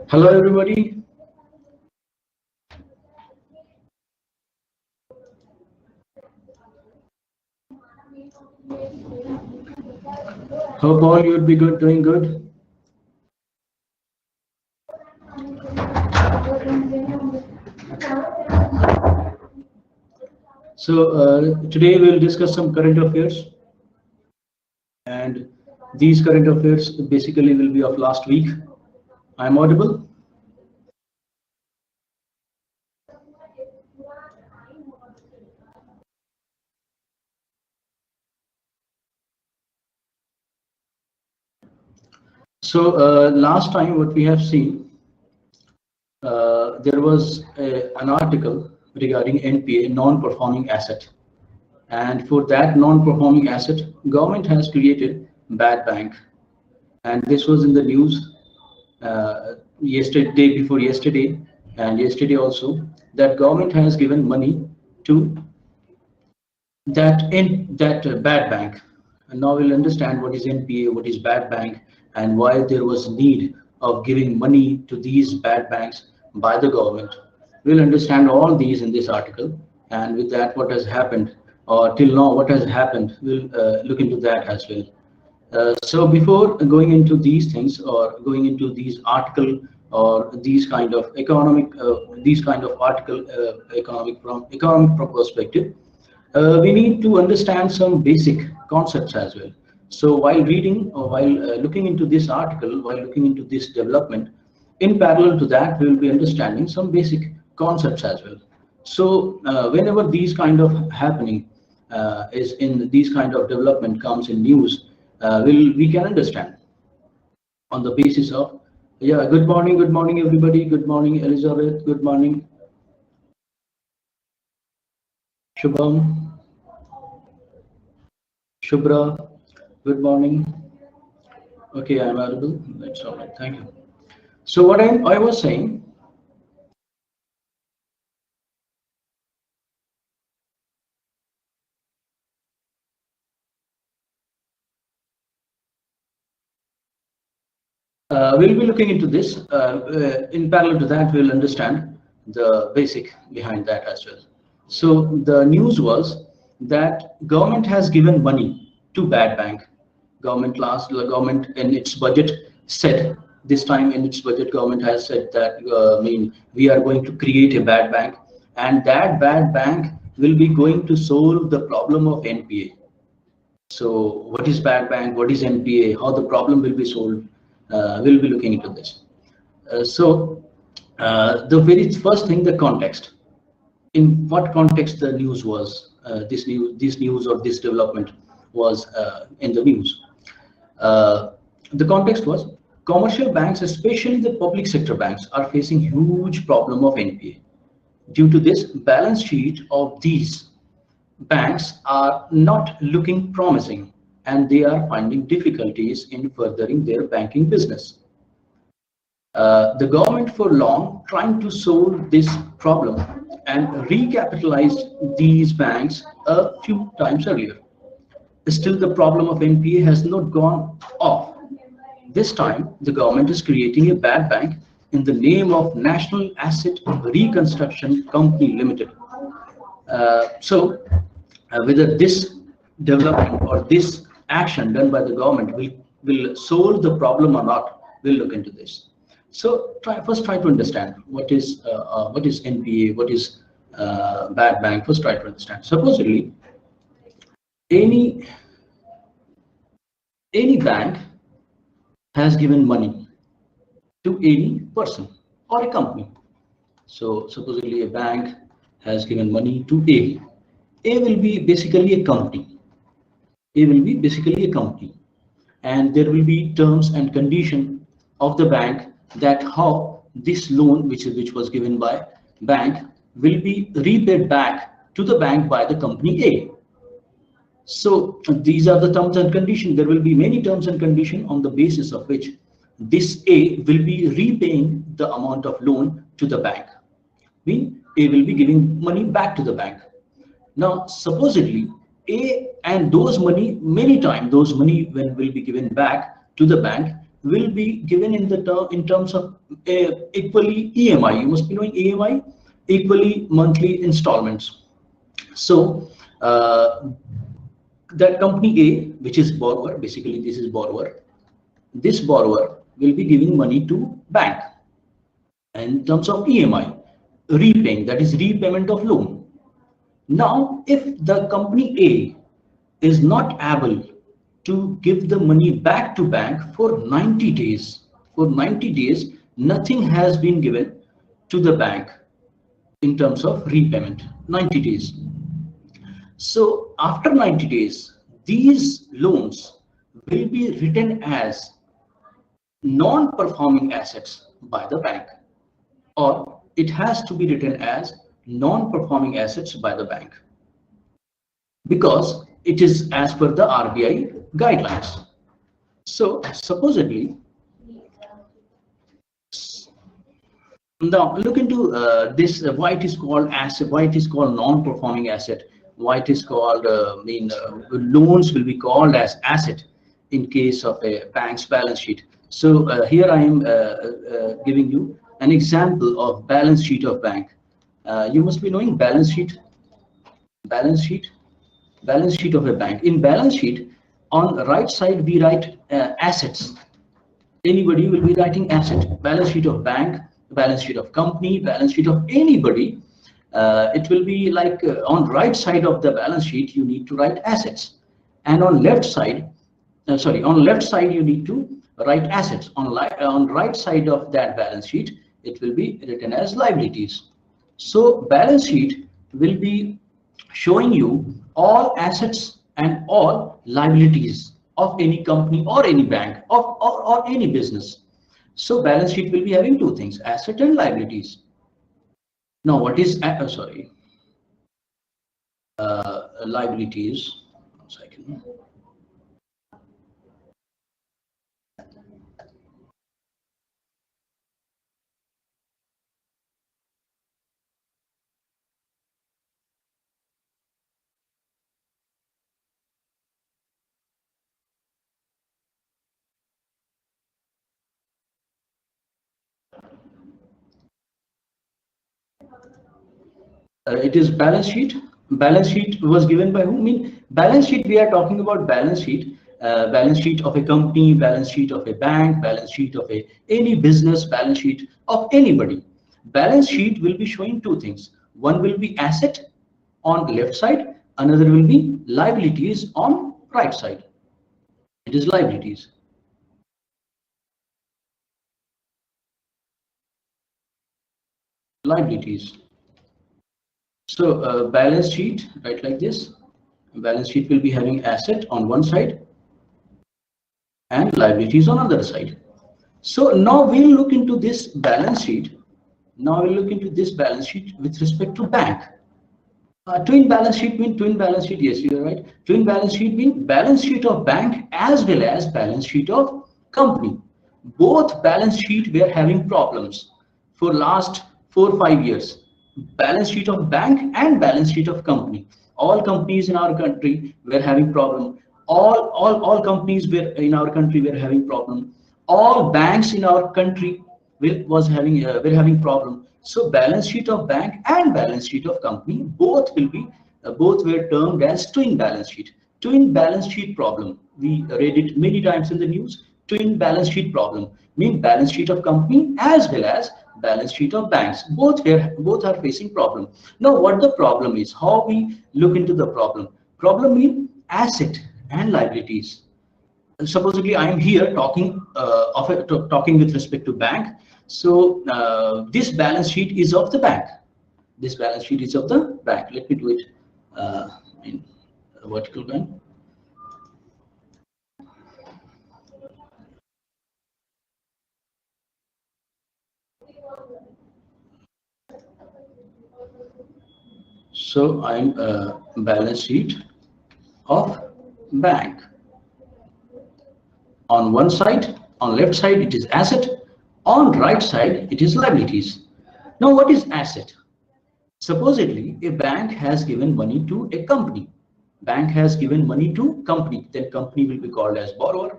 Hello everybody. Hope all you would be good, doing good. So today we'll discuss some current affairs, and these current affairs basically will be of last week. I'm audible? So last time what we have seen, there was an article regarding NPA, non-performing asset. And for that non-performing asset, government has created bad bank. And this was in the news yesterday, day before yesterday, and yesterday also, that government has given money to that bad bank. And now we'll understand what is NPA, what is bad bank, and why there was need of giving money to these bad banks by the government. We'll understand all these in this article, and with that, what has happened, or till now, what has happened, we'll look into that as well. So before going into these things, or going into these article, or these kind of economic, economic from perspective, we need to understand some basic concepts as well. So while reading, or while looking into this article, while looking into this development, in parallel to that, we will be understanding some basic concepts as well. So whenever these kind of happening is in these kind of development comes in news, we can understand on the basis of, yeah, good morning everybody, good morning Elizabeth, good morning Shubham, Shubhra, good morning. Okay, I'm audible. That's all right. Thank you. So what I was saying, we'll be looking into this. In parallel to that, we'll understand the basic behind that as well. So the news was that government has given money to bad bank. Government in its budget said, this time in its budget, government has said that we are going to create a bad bank, and that bad bank will be going to solve the problem of NPA. So what is bad bank, what is NPA, how the problem will be solved, we'll be looking into this. So the very first thing, the context. In what context the news was, this news or this development was in the news. The context was, commercial banks, especially the public sector banks, are facing huge problem of NPA. Due to this, balance sheet of these banks are not looking promising, and they are finding difficulties in furthering their banking business. The government for long trying to solve this problem and recapitalized these banks a few times earlier. Still, the problem of NPA has not gone off. This time, the government is creating a bad bank in the name of National Asset Reconstruction Company Limited. Whether this development or this action done by the government will solve the problem or not, we'll look into this. So first try to understand what is NPA, what is bad bank. First try to understand. Supposedly, any bank has given money to any person or a company. So supposedly a bank has given money to A. A will be basically a company. A will be basically a company, and there will be terms and condition of the bank that how this loan which was given by bank will be repaid back to the bank by the company A. So these are the terms and conditions. There will be many terms and conditions on the basis of which this A will be repaying the amount of loan to the bank. Mean A will be giving money back to the bank. Now supposedly A and those money, many times those money when will be given back to the bank will be given in the terms of equally EMI. You must be knowing EMI, equally monthly installments. So that company A, which is borrower, basically this is borrower. This borrower will be giving money to bank in terms of EMI, repaying, that is repayment of loan. Now, if the company A is not able to give the money back to bank for 90 days, nothing has been given to the bank in terms of repayment, 90 days. So after 90 days, these loans will be written as non-performing assets by the bank, or it has to be written as non-performing assets by the bank, because it is as per the RBI guidelines. So supposedly, now look into this, why it is called asset, why it is called non-performing asset, why it is called, loans will be called as asset in case of a bank's balance sheet. So here I am giving you an example of balance sheet of bank. You must be knowing balance sheet of a bank. In balance sheet, on the right side we write assets. Anybody will be writing asset. Balance sheet of bank, balance sheet of company, balance sheet of anybody. It will be like on right side of the balance sheet you need to write assets, and on left side, on left side you need to write assets. On right side of that balance sheet it will be written as liabilities. So balance sheet will be showing you all assets and all liabilities of any company or any bank or any business. So balance sheet will be having two things, asset and liabilities. Now what is liabilities? 1 second. It is balance sheet. Balance sheet was given by whom? I mean, balance sheet, we are talking about balance sheet of a company, balance sheet of a bank, balance sheet of any business, balance sheet of anybody. Balance sheet will be showing two things. One will be asset on left side, another will be liabilities on right side. It is liabilities. Liabilities. So balance sheet, right, like this. Balance sheet will be having asset on one side and liabilities on other side. So now we'll look into this balance sheet. Now we'll look into this balance sheet with respect to bank. Twin balance sheet mean twin balance sheet. Yes, you are right. Twin balance sheet mean balance sheet of bank as well as balance sheet of company. Both balance sheet were having problems for last 4-5 years. Balance sheet of bank and balance sheet of company. All companies in our country were having problem. All companies were in our country were having problem. All banks in our country were having problem. So balance sheet of bank and balance sheet of company both will be both were termed as twin balance sheet. Twin balance sheet problem. We read it many times in the news. Twin balance sheet problem mean balance sheet of company as well as balance sheet of banks. Both are facing problem. Now what the problem is? How we look into the problem? Problem mean asset and liabilities. Supposedly I am here talking talking with respect to bank. So this balance sheet is of the bank. This balance sheet is of the bank. Let me do it in vertical line. So I'm balance sheet of bank. On one side, on left side it is asset, on right side it is liabilities. Now what is asset? Supposedly a bank has given money to a company. Bank has given money to company, then company will be called as borrower.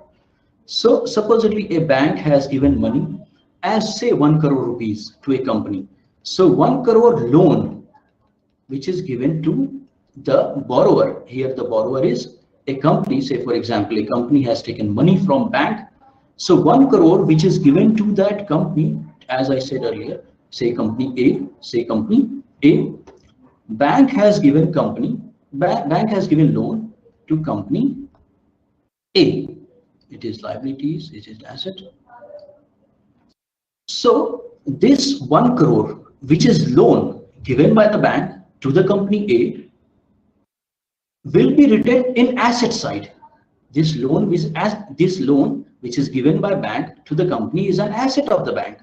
So supposedly a bank has given money as say 1 crore rupees to a company. So 1 crore loan which is given to the borrower. Here the borrower is a company. Say for example, a company has taken money from bank. So 1 crore which is given to that company, as I said earlier, say company A, say company A, bank has given bank has given loan to company A. It is liabilities, it is asset. So this 1 crore which is loan given by the bank to the company A will be written in asset side. This loan which is given by bank to the company is an asset of the bank,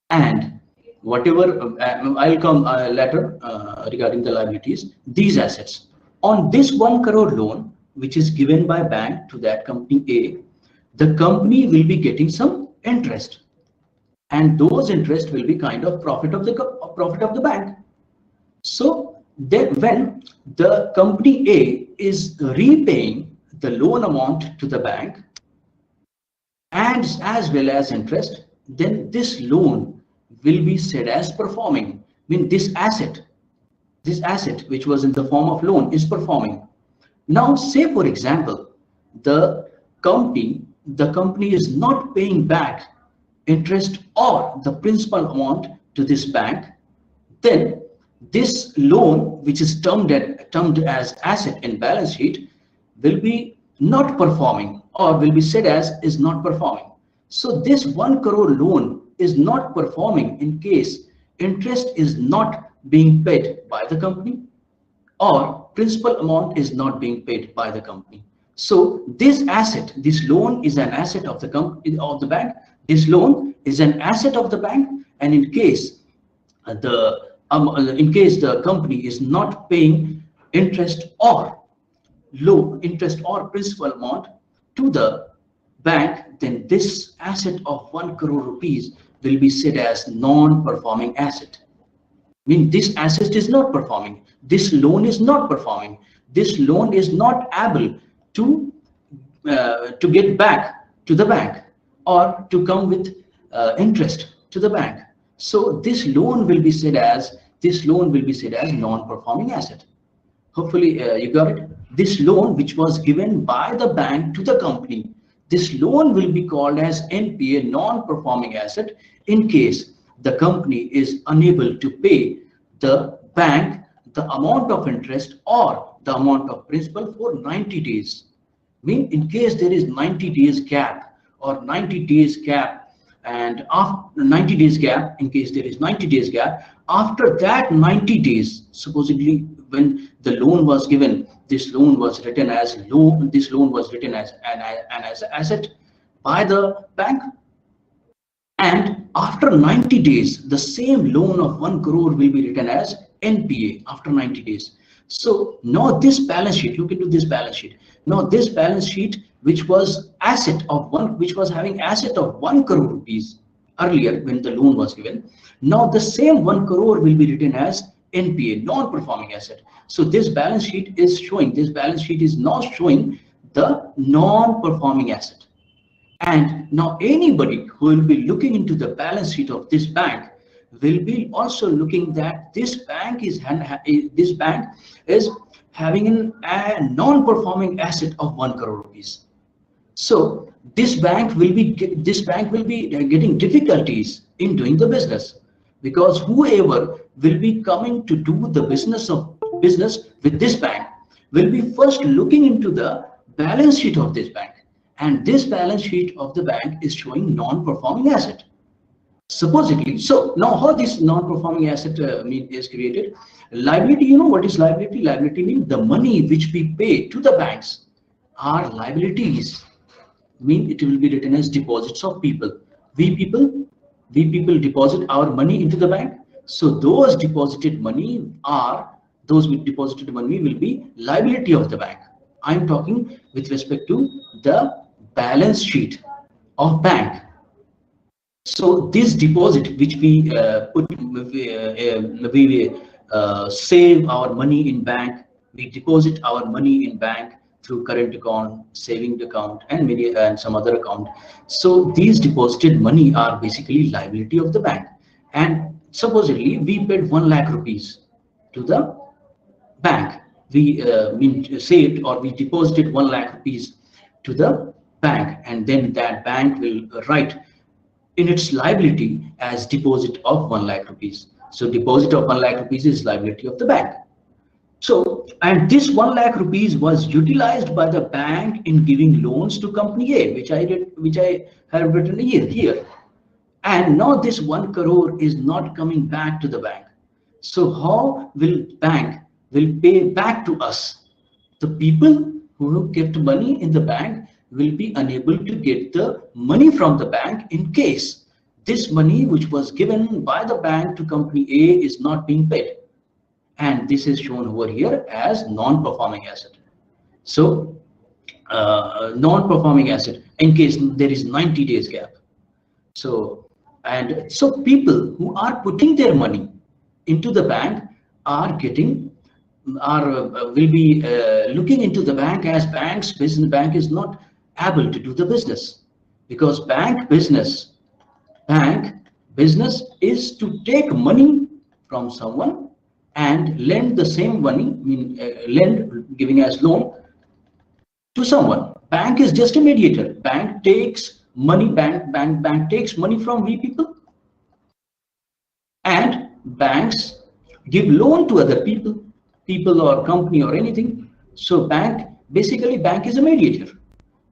and whatever I'll come later regarding the liabilities, these assets on this 1 crore loan which is given by bank to that company A, the company will be getting some interest, and those interest will be kind of profit of the bank. So then when the company A is repaying the loan amount to the bank and as well as interest, then this loan will be said as performing. I mean this asset which was in the form of loan is performing. Now say for example, the company is not paying back interest or the principal amount to this bank, then this loan which is termed as asset in balance sheet will be not performing, or will be said as is not performing. So this 1 crore loan is not performing in case interest is not being paid by the company or principal amount is not being paid by the company. So this loan is an asset of the bank. This loan is an asset of the bank, and in case the company is not paying interest or principal amount to the bank, then this asset of 1 crore rupees will be said as non-performing asset. I mean this asset is not performing, this loan is not performing, this loan is not able to get back to the bank or to come with interest to the bank. So this loan will be said as non-performing asset. Hopefully you got it. This loan which was given by the bank to the company, this loan will be called as NPA, non-performing asset, in case the company is unable to pay the bank the amount of interest or the amount of principal for 90 days. I mean in case there is 90 days gap or 90 days gap, and after 90 days gap, in case there is 90 days gap, after that 90 days, supposedly when the loan was given, this loan was written as loan, this loan was written as an asset by the bank, and after 90 days the same loan of 1 crore will be written as NPA after 90 days. So now this balance sheet, look into this balance sheet. Now this balance sheet which was having asset of 1 crore rupees earlier when the loan was given, now the same 1 crore will be written as NPA, non-performing asset. So this balance sheet is now showing the non-performing asset. And now anybody who will be looking into the balance sheet of this bank will be also looking that this bank is having a non-performing asset of 1 crore rupees. So this bank will be getting difficulties in doing the business, because whoever will be coming to do the business with this bank will be first looking into the balance sheet of this bank, and this balance sheet of the bank is showing non-performing asset supposedly. So now how this non-performing asset is created? Liability, you know what is liability? Liability means the money which we pay to the banks are liabilities. Mean it will be written as deposits of people. We people deposit our money into the bank. So those deposited money will be liability of the bank. I'm talking with respect to the balance sheet of bank. So this deposit which we save our money in bank, we deposit our money in bank. through current account, saving account, and some other account. So these deposited money are basically liability of the bank. And supposedly we paid 1 lakh rupees to the bank. We saved or we deposited 1 lakh rupees to the bank, and then that bank will write in its liability as deposit of 1 lakh rupees. So deposit of 1 lakh rupees is liability of the bank. So, and this 1 lakh rupees was utilized by the bank in giving loans to company A, which I have written here. And now this 1 crore is not coming back to the bank. So how will bank will pay back to us? The people who kept money in the bank will be unable to get the money from the bank in case this money which was given by the bank to company A is not being paid. And this is shown over here as non-performing asset. So non-performing asset in case there is 90 days gap. So people who are putting their money into the bank are will be looking into the bank as bank is not able to do the business, because bank business is to take money from someone and lend the same money, giving as loan to someone. Bank is just a mediator. Bank takes money. Bank takes money from we people, and banks give loan to other people or company or anything. So bank is a mediator.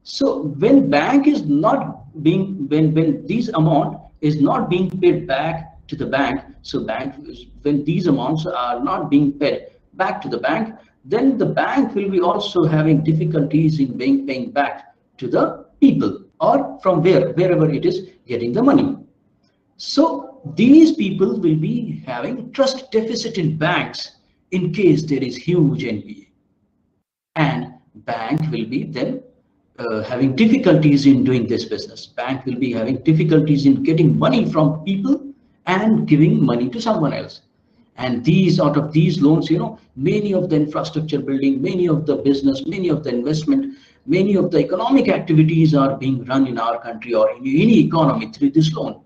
So when bank is not being when these amount is not being paid back to the bank, so when these amounts are not being paid back to the bank, then the bank will be also having difficulties in paying back to the people or from wherever it is getting the money. So these people will be having trust deficit in banks in case there is huge NPA, and bank will be then having difficulties in doing this business. Bank will be having difficulties in getting money from people and giving money to someone else. And out of these loans, many of the infrastructure building, many of the business, many of the investment, many of the economic activities are being run in our country or in any economy through this loan.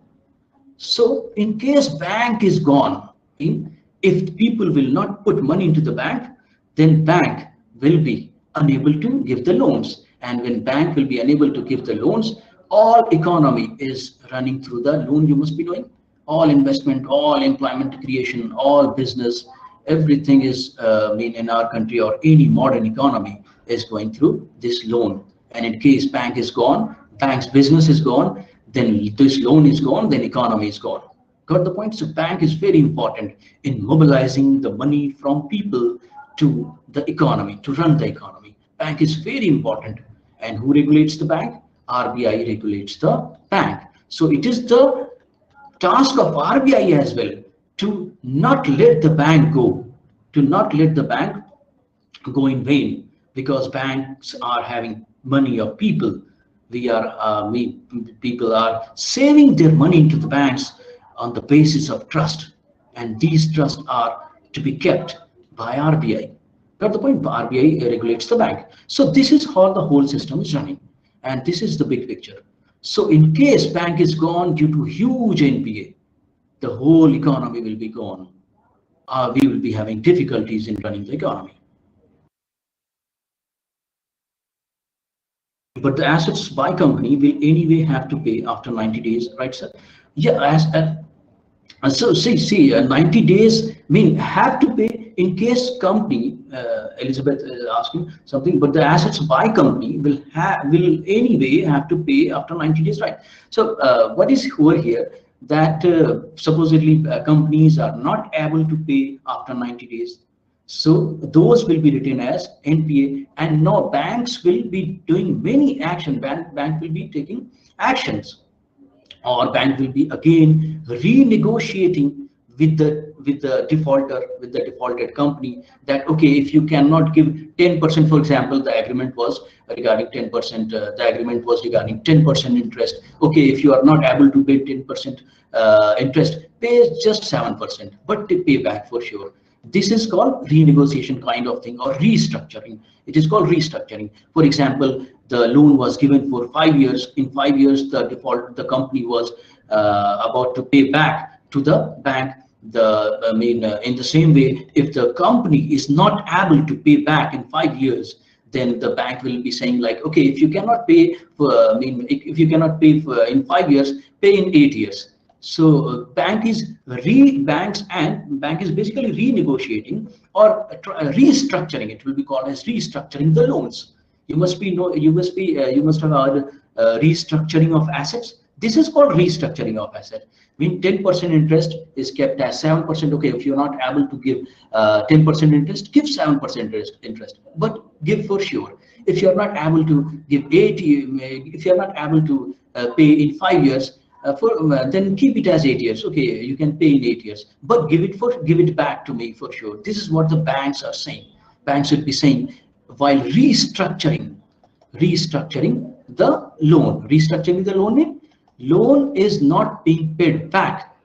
So in case bank is gone, if people will not put money into the bank, then bank will be unable to give the loans. And when bank will be unable to give the loans, all economy is running through the loan, you must be knowing. All investment, all employment creation, all business, everything is in our country or any modern economy is going through this loan. And in case bank is gone, bank's business is gone, then this loan is gone, then economy is gone. Got the point? So bank is very important in mobilizing the money from people to the economy, to run the economy. Bank is very important. And who regulates the bank? RBI regulates the bank. So it is the task of RBI as well to not let the bank go, in vain, because banks are having money of people. People are saving their money into the banks on the basis of trust, and these trusts are to be kept by RBI. Got the point? RBI regulates the bank. So this is how the whole system is running, and this is the big picture. So in case bank is gone due to huge NPA, the whole economy will be gone. We will be having difficulties in running the economy. But the assets by company will anyway have to pay after 90 days, right, sir? Yeah, so see, 90 days have to pay in case company, Elizabeth is asking something, but the assets by company will anyway have to pay after 90 days, right? So what is over here that supposedly companies are not able to pay after 90 days. So those will be written as NPA, and now banks will be doing many action. Bank will be taking actions, or bank will be again renegotiating with the defaulted company, that okay, if you cannot give 10%, for example, the agreement was regarding 10%. The agreement was regarding 10% interest. Okay, if you are not able to pay 10% interest, pay just 7%, but they pay back for sure. This is called renegotiation kind of thing, or restructuring. It is called restructuring. For example, the loan was given for 5 years. In 5 years, the company was about to pay back to the bank. In the same way, if the company is not able to pay back in 5 years, then the bank will be saying like, okay, if you cannot pay for, if you cannot pay for in 5 years, pay in 8 years. So bank is basically renegotiating or restructuring. It will be called as restructuring the loans. You must have heard restructuring of assets. This is called restructuring of asset. I mean, 10% interest is kept as 7%. Okay, if you're not able to give 10% interest, give 7% interest, but give for sure. If you're not able to give 80, if you're not able to pay in 5 years, then keep it as 8 years. Okay, you can pay in 8 years, but give it back to me for sure. This is what the banks are saying. Banks should be saying while restructuring the loan. Restructuring the loan is not being paid back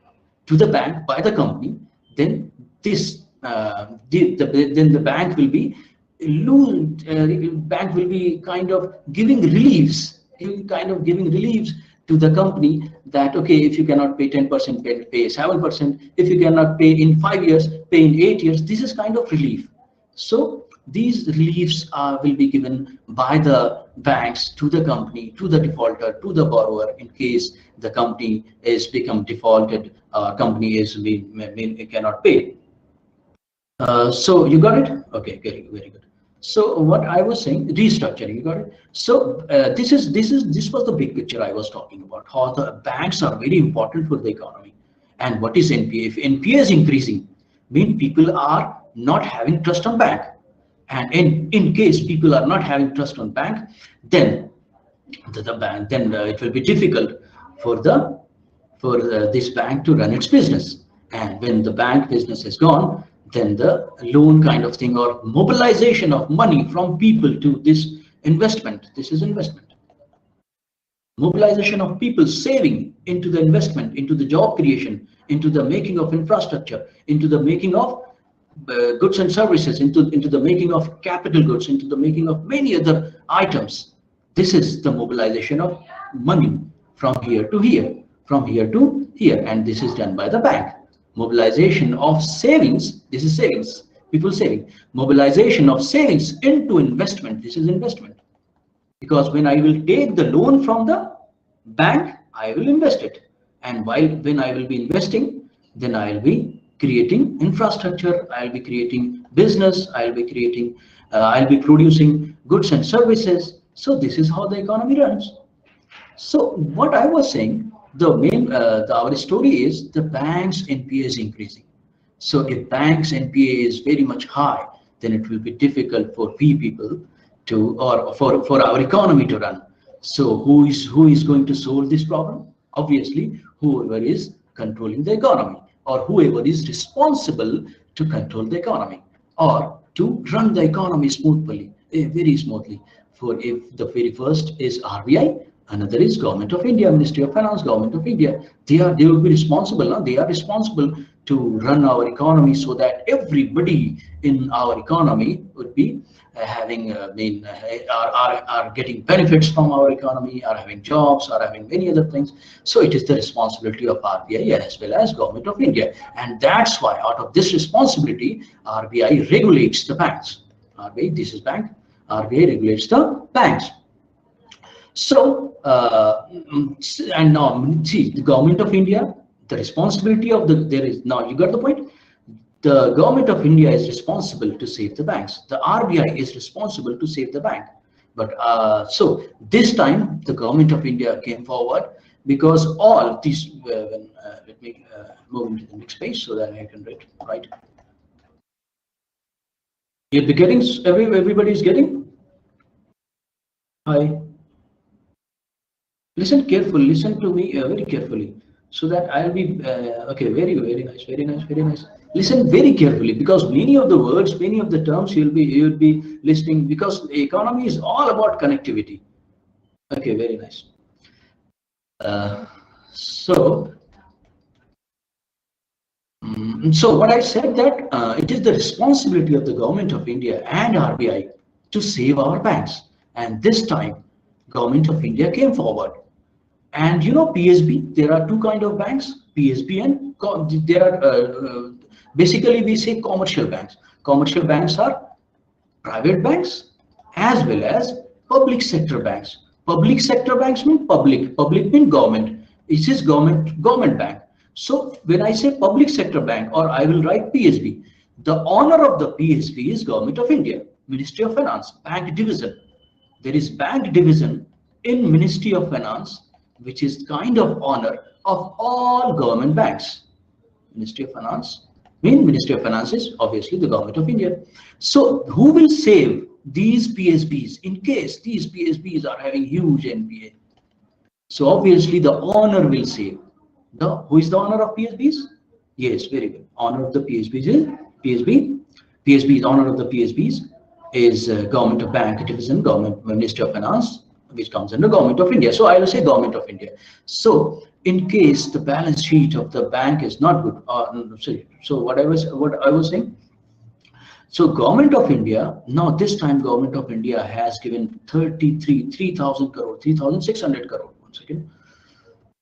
to the bank by the company. Then this then the bank will be kind of giving reliefs, to the company, that okay, if you cannot pay 10%, pay 7%. If you cannot pay in 5 years, pay in 8 years. This is kind of relief. So these reliefs will be given by the banks to the company, to the defaulter, to the borrower, in case the company is become defaulted, company is cannot pay. So you got it? Okay, very good. So what I was saying, restructuring, you got it? So this was the big picture I was talking about, how the banks are very important for the economy. And what is NPA? If NPA is increasing, mean people are not having trust on bank. And in case people are not having trust on bank, then it will be difficult for this bank to run its business. And when the bank business is gone, then the loan kind of thing, or mobilization of money from people to this investment. This is investment. Mobilization of people saving into the investment, into the job creation, into the making of infrastructure, into the making of goods and services, into the making of capital goods, into the making of many other items. This is the mobilization of money from here to here, from here to here, and this is done by the bank. Mobilization of savings, this is savings, people saving. Mobilization of savings into investment, this is investment. Because when I will take the loan from the bank, I will invest it. And when I will be investing, then I will be creating infrastructure, I'll be creating business, I'll be producing goods and services. So this is how the economy runs. So what I was saying, our story is the bank's NPA is increasing. So if bank's NPA is very much high, then it will be difficult for people to, or for our economy to run. So who is going to solve this problem? Obviously, whoever is controlling the economy, or whoever is responsible to control the economy, or to run the economy smoothly, very smoothly. For if the very first is RBI, another is Government of India, Ministry of Finance, Government of India. They will be responsible. They are responsible to run our economy, so that everybody in our economy would be having are getting benefits from our economy, are having jobs, are having many other things. So it is the responsibility of RBI as well as Government of India, and that's why out of this responsibility, RBI regulates the banks. RBI, this is bank. RBI regulates the banks. So and now see, the Government of India, the responsibility of now you got the point. The Government of India is responsible to save the banks. The RBI is responsible to save the bank. But so this time the Government of India came forward, because all these. Let me move into the next page so that I can read. Right. You'll be getting, everybody is getting. Hi. Listen carefully. Listen to me very carefully, so that I'll be okay. Very nice. Listen very carefully, because many of the words, many of the terms you'll be listening, because the economy is all about connectivity. Okay, very nice. So So what I said that it is the responsibility of the government of India and RBI to save our banks. And this time, government of India came forward. And you know PSB, there are two kind of banks, PSB and there are basically we say commercial banks. Commercial banks are private banks as well as public sector banks. Public sector banks mean public, public mean government. It is government bank. So when I say public sector bank or I will write PSB, the owner of the PSB is Government of India, Ministry of Finance, bank division. There is bank division in Ministry of Finance, which is kind of honor of all government banks. Ministry of Finance means Ministry of Finance is obviously the Government of India. So who will save these PSBs in case these PSBs are having huge NPA? So obviously the owner will save. Who is the owner of PSBs? Yes, very good. Owner of the PSBs is PSB. PSB is owner of the PSBs is Government of Bank Division, Government Ministry of Finance, which comes under Government of India. So I will say Government of India. So in case the balance sheet of the bank is not good, so what I was saying. So Government of India, now this time Government of India has given 3,000 crore, 3,600 crore. One second.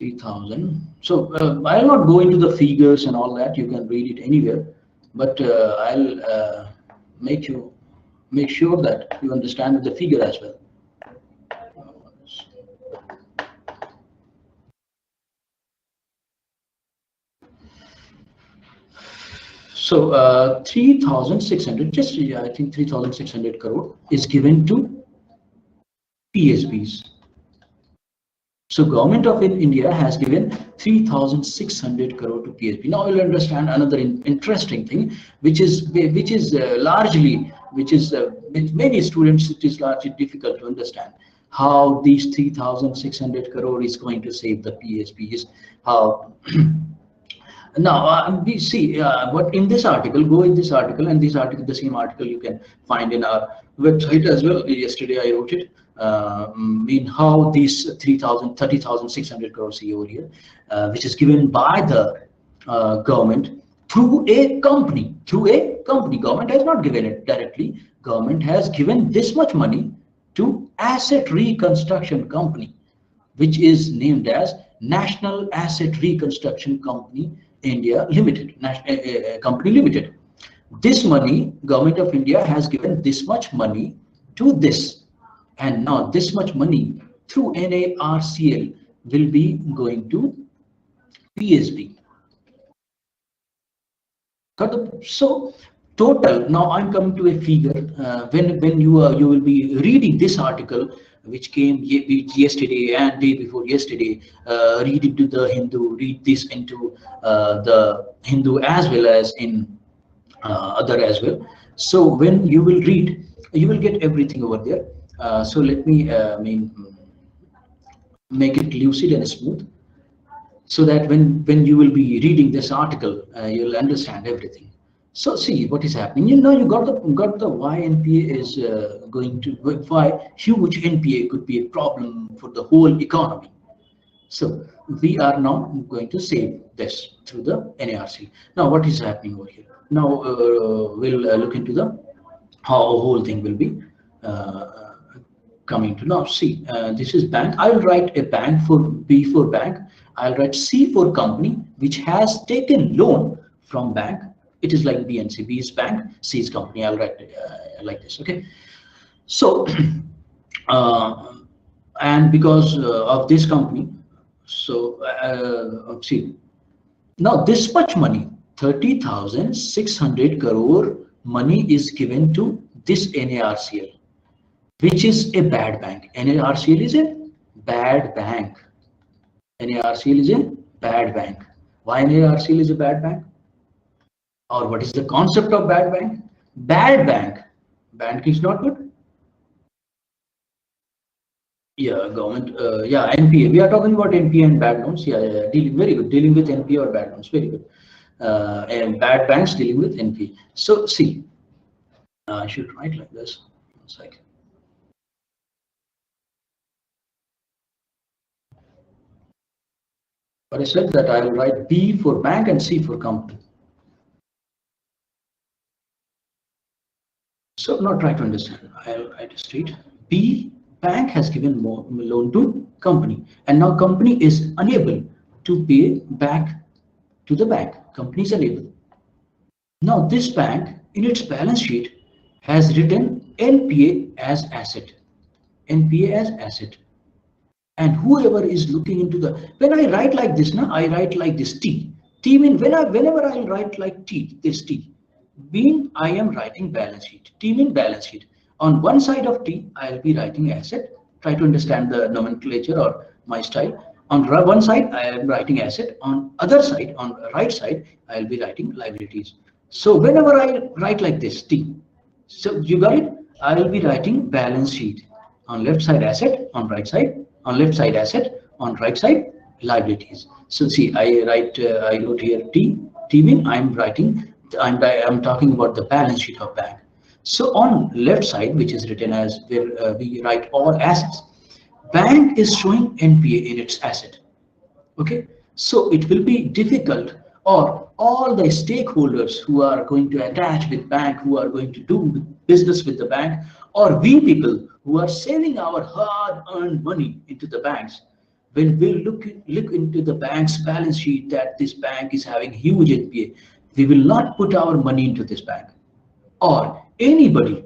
3,000. So I'll not go into the figures and all that. You can read it anywhere, but I'll make sure that you understand the figure as well. So 3,600, just I think 3,600 crore is given to PSBs. So Government of India has given 3,600 crore to PSB. Now you'll understand another interesting thing, which is largely, with many students, it is largely difficult to understand how these 3,600 crore is going to save the PSBs. How now we see what in this article, go in this article, and this article, the same article you can find in our website as well. Yesterday I wrote it. Mean how these 30,600 crores over here, which is given by the government through a company. Government has not given it directly. Government has given this much money to Asset Reconstruction Company, which is named as National Asset Reconstruction Company India Limited, Company Limited. This money, Government of India has given this much money to this, and now this much money through NARCL will be going to PSB. So total, now I'm coming to a figure. When you will be reading this article, which came yesterday and day before yesterday, read into the Hindu, read this into the Hindu as well as in other as well. So when you will read, you will get everything over there. So let me make it lucid and smooth, so that when you will be reading this article, you'll understand everything. So see what is happening. You got the why NPA is going to, why huge NPA could be a problem for the whole economy. So we are now going to save this through the NARC. Now what is happening over here? Now we'll look into the how the whole thing will be coming to. Now see, this is bank. I'll write a bank for B for bank. I'll write C for company which has taken loan from bank. It is like B and C. B is bank, C is company. I'll write like this. Okay. So and because of this company, so see, now this much money, 30,600 crore money is given to this NARCL, which is a bad bank. NARCL is a bad bank. NARCL is a bad bank. Why NARCL is a bad bank? Or what is the concept of bad bank? Bad bank. Bank is not good. Yeah, government. Yeah, NPA. We are talking about NPA and bad loans. Yeah, very good. Dealing with NPA or bad loans. Very good. And bad banks dealing with NPA. So see, I should write like this. One second. But I said that I will write B for bank and C for company. So now try to understand. I'll write it straight. B, bank has given more loan to company, and now company is unable to pay back to the bank. Company is unable. Now this bank in its balance sheet has written NPA as asset. NPA as asset. And whoever is looking into the, when I write like this, now I write like this T. T mean whenever I write like T, this T, mean I am writing balance sheet. T mean balance sheet. On one side of T, I'll be writing asset. Try to understand the nomenclature or my style. On one side, I am writing asset. On other side, on right side, I'll be writing liabilities. So whenever I write like this T, so you got it? I will be writing balance sheet. On left side asset, on right side, on left side asset, on right side liabilities. So see, I wrote here T. T mean I'm writing. I'm talking about the balance sheet of bank. So on left side, which is written as where we write all assets, bank is showing NPA in its asset. Okay, so it will be difficult, or all the stakeholders who are going to attach with bank, who are going to do business with the bank, or we people who are saving our hard-earned money into the banks, when we look into the bank's balance sheet that this bank is having huge NPA, we will not put our money into this bank. Or anybody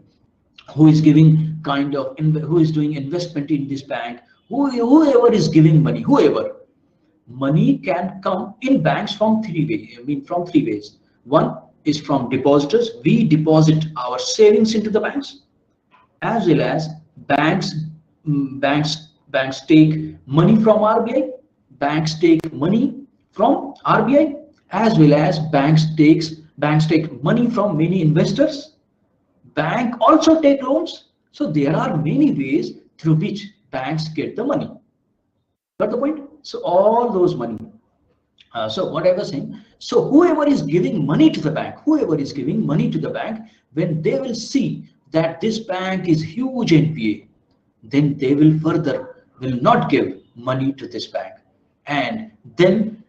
who is giving kind of who is doing investment in this bank, whoever is giving money, whoever, money can come in banks from three ways. I mean, from three ways. One is from depositors. We deposit our savings into the banks, as well as banks. Banks take money from RBI. Banks take money from RBI, as well as banks take money from many investors. Bank also take loans. So there are many ways through which banks get the money. Got the point? So all those money. So what I was saying, so whoever is giving money to the bank, when they will see that this bank is huge NPA, then they will not give money to this bank. And then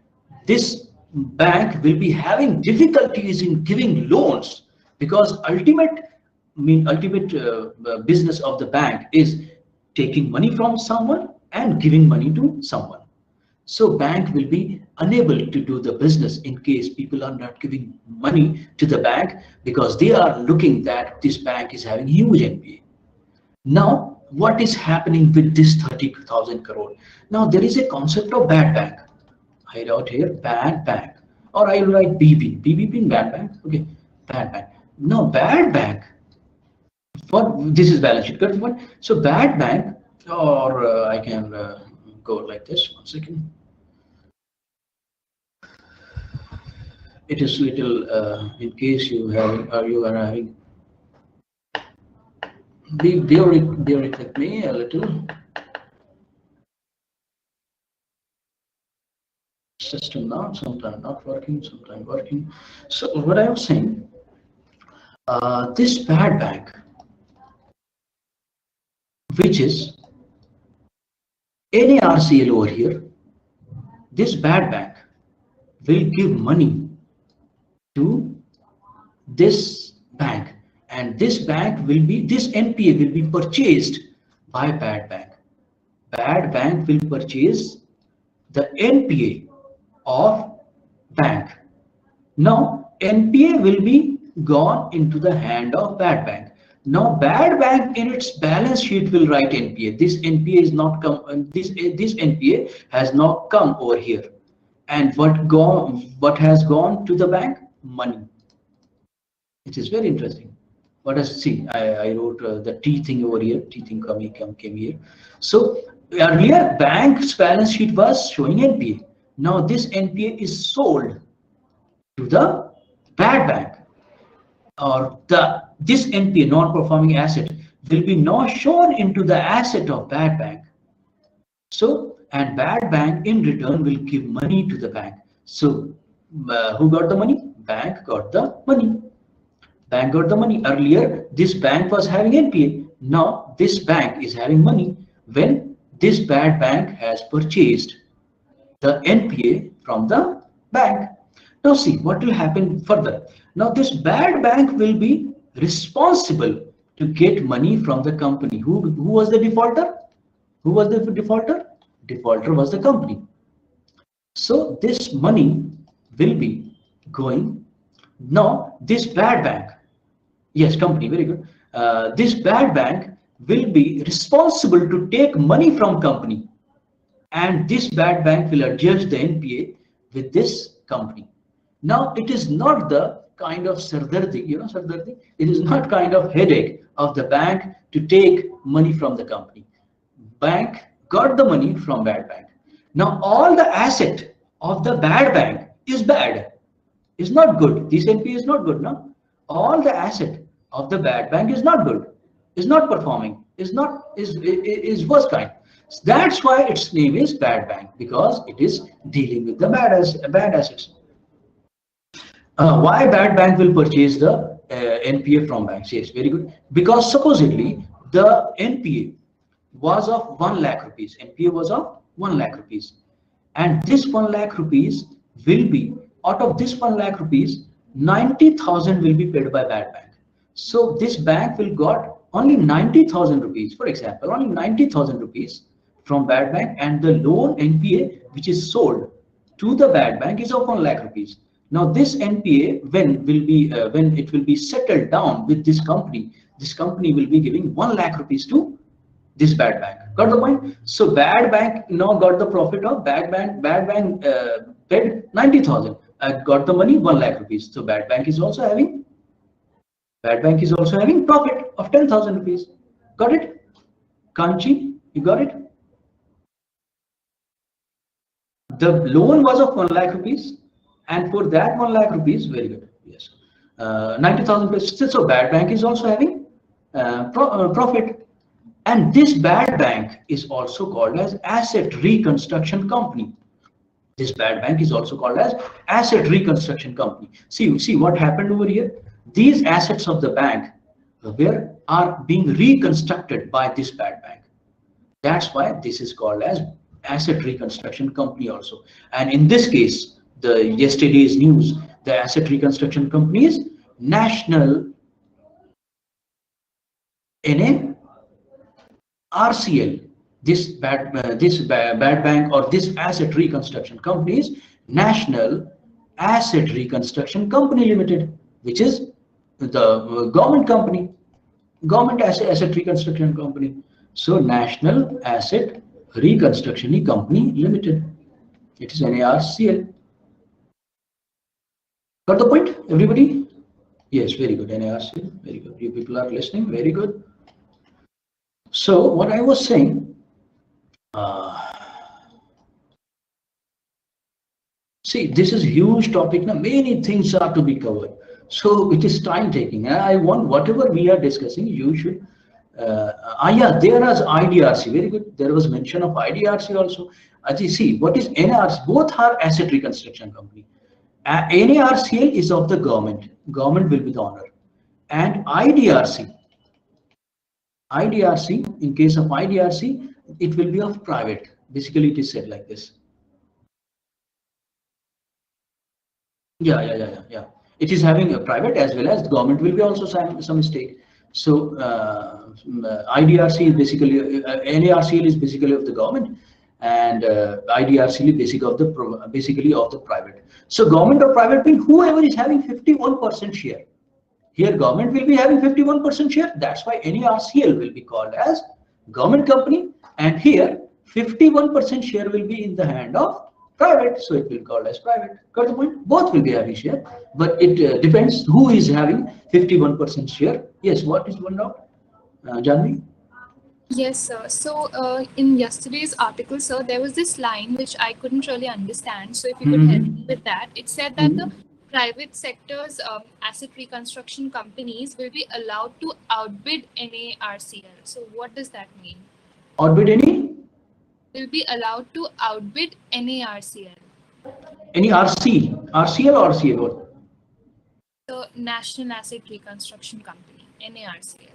this bank will be having difficulties in giving loans, because ultimate business of the bank is taking money from someone and giving money to someone. So bank will be unable to do the business in case people are not giving money to the bank, because they are looking that this bank is having huge NPA. Now, what is happening with this 30,000 crore? Now there is a concept of bad bank. I wrote here bad bank, or I will write BB. BB in bad bank. Okay, bad bank. Now bad bank. What this is balance sheet. Correct one. So bad bank, or I can go like this. 1 second. It is little in case you are having. Bear with me a little. System now, sometimes not working, sometimes working. So what I was saying, this bad bank, which is any RCL over here, this bad bank will give money to this bank, and this NPA will be purchased by bad bank. Bad bank will purchase the NPA of bank. Now NPA will be gone into the hand of bad bank. Now bad bank in its balance sheet will write NPA. This NPA is not come. This NPA has not come over here. And what has gone to the bank? Money. It is very interesting. What does see? I wrote the T thing over here. T thing came here. So earlier bank's balance sheet was showing NPA. Now this NPA is sold to the bad bank, or this NPA, non-performing asset, will be now shown into the asset of bad bank. So, and bad bank in return will give money to the bank. So who got the money? Bank got the money. Bank got the money. Earlier this bank was having NPA. Now this bank is having money when this bad bank has purchased the NPA from the bank. Now see what will happen further. Now this bad bank will be responsible to get money from the company. Who was the defaulter? Who was the defaulter? Defaulter was the company. So this money will be going. Now this bad bank, yes, company, very good. This bad bank will be responsible to take money from company, and this bad bank will adjust the NPA with this company. Now it is not the kind of sardardi, sardardi. It is not kind of headache of the bank to take money from the company. Bank got the money from bad bank. Now all the asset of the bad bank is bad, is not good. This NPA is not good. No, all the asset of the bad bank is not good, is not performing, is worst kind. That's why its name is bad bank, because it is dealing with the bad assets. Why bad bank will purchase the NPA from banks? Yes, very good. Because supposedly the NPA was of 1 lakh rupees. NPA was of 1 lakh rupees. And this 1 lakh rupees will be, out of this 1 lakh rupees, 90,000 will be paid by bad bank. So this bank will got only 90,000 rupees, for example, only 90,000 rupees from bad bank, and the loan NPA which is sold to the bad bank is of 1 lakh rupees. Now this NPA, when it will be settled down with this company will be giving 1 lakh rupees to this bad bank. Got the point? So bad bank now got the profit of bad bank. Bad bank paid 90,000. Got the money 1 lakh rupees. So bad bank is also having profit of 10,000 rupees. Got it? Kanchi, you got it? The loan was of 1 lakh rupees, and for that 1 lakh rupees, very good. Yes, 90,000. So bad bank is also having profit. And this bad bank is also called as asset reconstruction company. This bad bank is also called as asset reconstruction company. See what happened over here. These assets of the bank are being reconstructed by this bad bank. That's why this is called as asset reconstruction company also. And in this case, the yesterday's news, the asset reconstruction company is National RCL. This bad bank or this asset reconstruction company is National Asset Reconstruction Company Limited, which is the government company, government asset reconstruction company. So National Asset Reconstruction Company Limited. It is NARCL. Got the point, everybody? Yes, very good. NARCL, very good. You people are listening, very good. So what I was saying, see, this is a huge topic. Now, many things are to be covered. So it is time taking. I want whatever we are discussing, you should. Yeah, there is IDRC. Very good. There was mention of IDRC also. See, what is NARCL? Both are asset reconstruction company. NARCL is of the government. Government will be the owner. And IDRC, in case of IDRC, it will be of private. Basically, it is said like this. Yeah. It is having a private as well as government will be also some stake. So IDRC is basically NARCL is basically of the government, and IDRC is basically of the private. So government or private means whoever is having 51% share. Here government will be having 51% share. That's why NARCL will be called as government company, and here 51% share will be in the hand of private, so it will be called as private. Got the point? Both will be having share, but it depends who is having 51% share. Yes, what is one now, Janvi? Yes, sir. So in yesterday's article, sir, there was this line which I couldn't really understand. So if you could help me with that, it said that the private sector's asset reconstruction companies will be allowed to outbid NARCL. So what does that mean? Outbid any? Will be allowed to outbid NARCL. Any RCL or RCL? What? The National Asset Reconstruction Company, NARCL.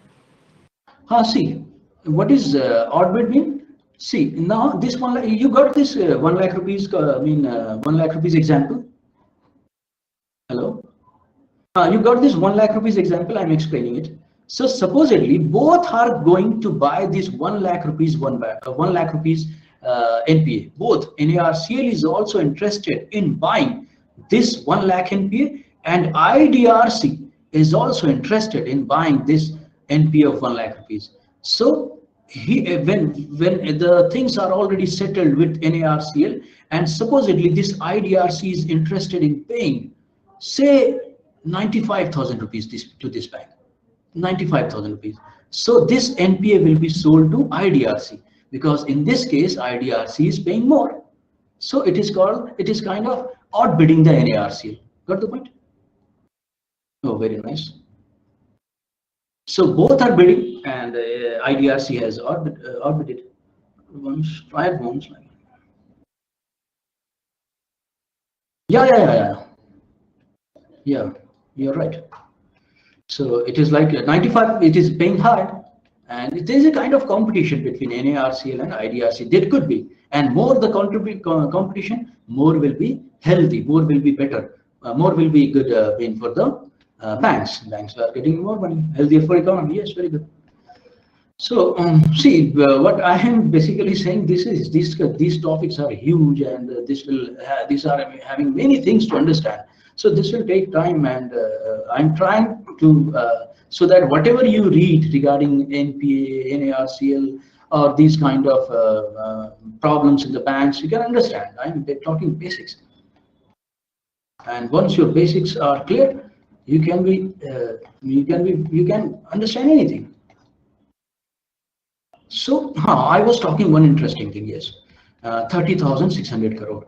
See, what is outbid mean? See, now this one, you got this 1 lakh rupees, 1 lakh rupees example. Hello? You got this 1 lakh rupees example, I'm explaining it. So supposedly both are going to buy this 1 lakh rupees 1 lakh rupees NPA. Both NARCL is also interested in buying this 1 lakh NPA, and IDRC is also interested in buying this NPA of 1 lakh rupees. So when the things are already settled with NARCL, and supposedly this IDRC is interested in paying, say, 95,000 rupees to this bank. 95,000 rupees. So this NPA will be sold to IDRC, because in this case IDRC is paying more. So it is kind of outbidding the NARCL. Got the point? Oh, very nice. So both are bidding, and IDRC has outbid once, tried once. Yeah. Yeah, you're right. So it is like 95, it is paying hard, and there is a kind of competition between NARCL and IDRC. There could be, and more the competition, more will be healthy, more will be better, more will be good win for the banks. Banks are getting more money, healthier for economy. Yes, very good. So see, what I am basically saying, these topics are huge, and these are having many things to understand. So this will take time, and I'm trying to so that whatever you read regarding NPA, NARCL, or these kind of problems in the banks, you can understand. I'm talking basics, and once your basics are clear, you can understand anything. So I was talking one interesting thing. Yes, 30,600 crore.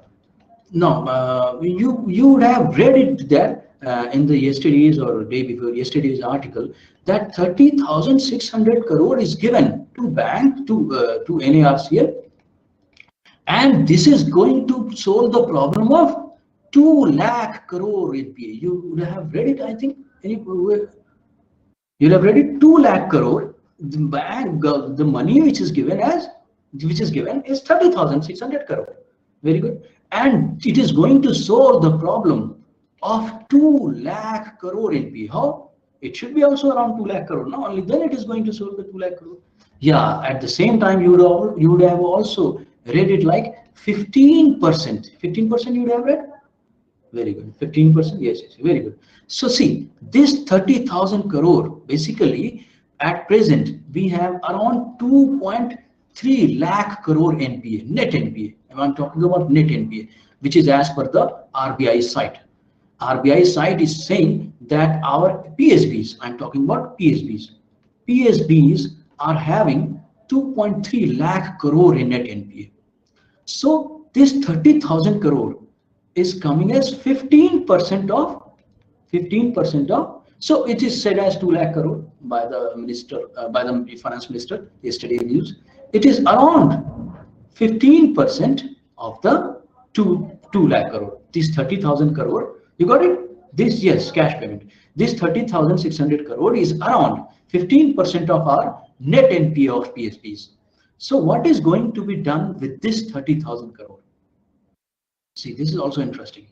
No, you would have read it there in the yesterday's or day before yesterday's article, that 30,600 crore is given to bank to NARCL, and this is going to solve the problem of 2 lakh crore NPA. You would have read it, I think. You'll have read it. 2 lakh crore. The bank, the money which is given is 30,600 crore. Very good. And it is going to solve the problem of 2 lakh crore NPA. How? It should be also around 2 lakh crore. Not only then it is going to solve the 2 lakh crore. Yeah, at the same time, you would have also read it like 15%. 15% you would have read? Very good. 15%? Yes, very good. So see, this 30,000 crore, basically, at present, we have around 2.3 lakh crore NPA, net NPA. I'm talking about net NPA, which is as per the RBI site. RBI site is saying that our PSBs, I'm talking about PSBs are having 2.3 lakh crore in net NPA. So this 30,000 crore is coming as 15% of, so it is said as 2 lakh crore by the minister, by the finance minister yesterday news. It is around 15% of the 2 lakh crore. This 30,000 crore, you got it? This, yes, cash payment. This 30,600 crore is around 15% of our net NPA of PSBs. So what is going to be done with this 30,000 crore? See, this is also interesting.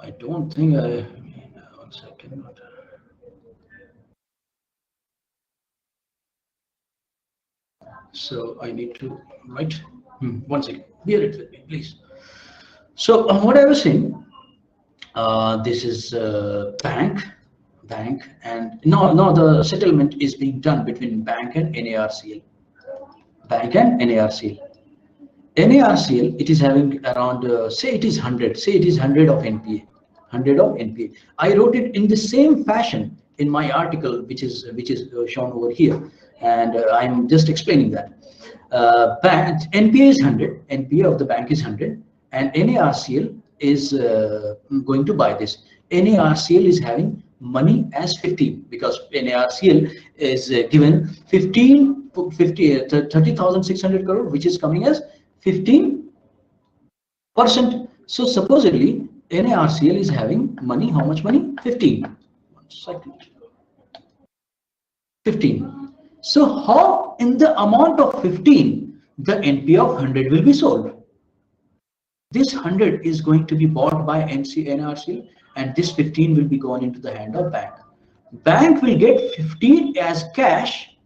I don't think I, 1 second. So I need to write. 1 second. Bear it with me, please. So what I was saying, this is bank, and no, the settlement is being done between bank and NARCL. Bank and NARCL. NARCL, it is having around, say it is 100, say it is 100 of NPA. 100 of NPA. I wrote it in the same fashion in my article, which is shown over here, and I'm just explaining that. Bank NPA is 100, NPA of the bank is 100, and NARCL is going to buy this. NARCL is having money as 15, because NARCL is given 30,600 crore, which is coming as 15%. So supposedly NARCL is having money, how much money? 15. 1 second. 15. So how in the amount of 15 the NPA of 100 will be sold? This 100 is going to be bought by NARCL, and this 15 will be going into the hand of bank. bank will get 15 as cash,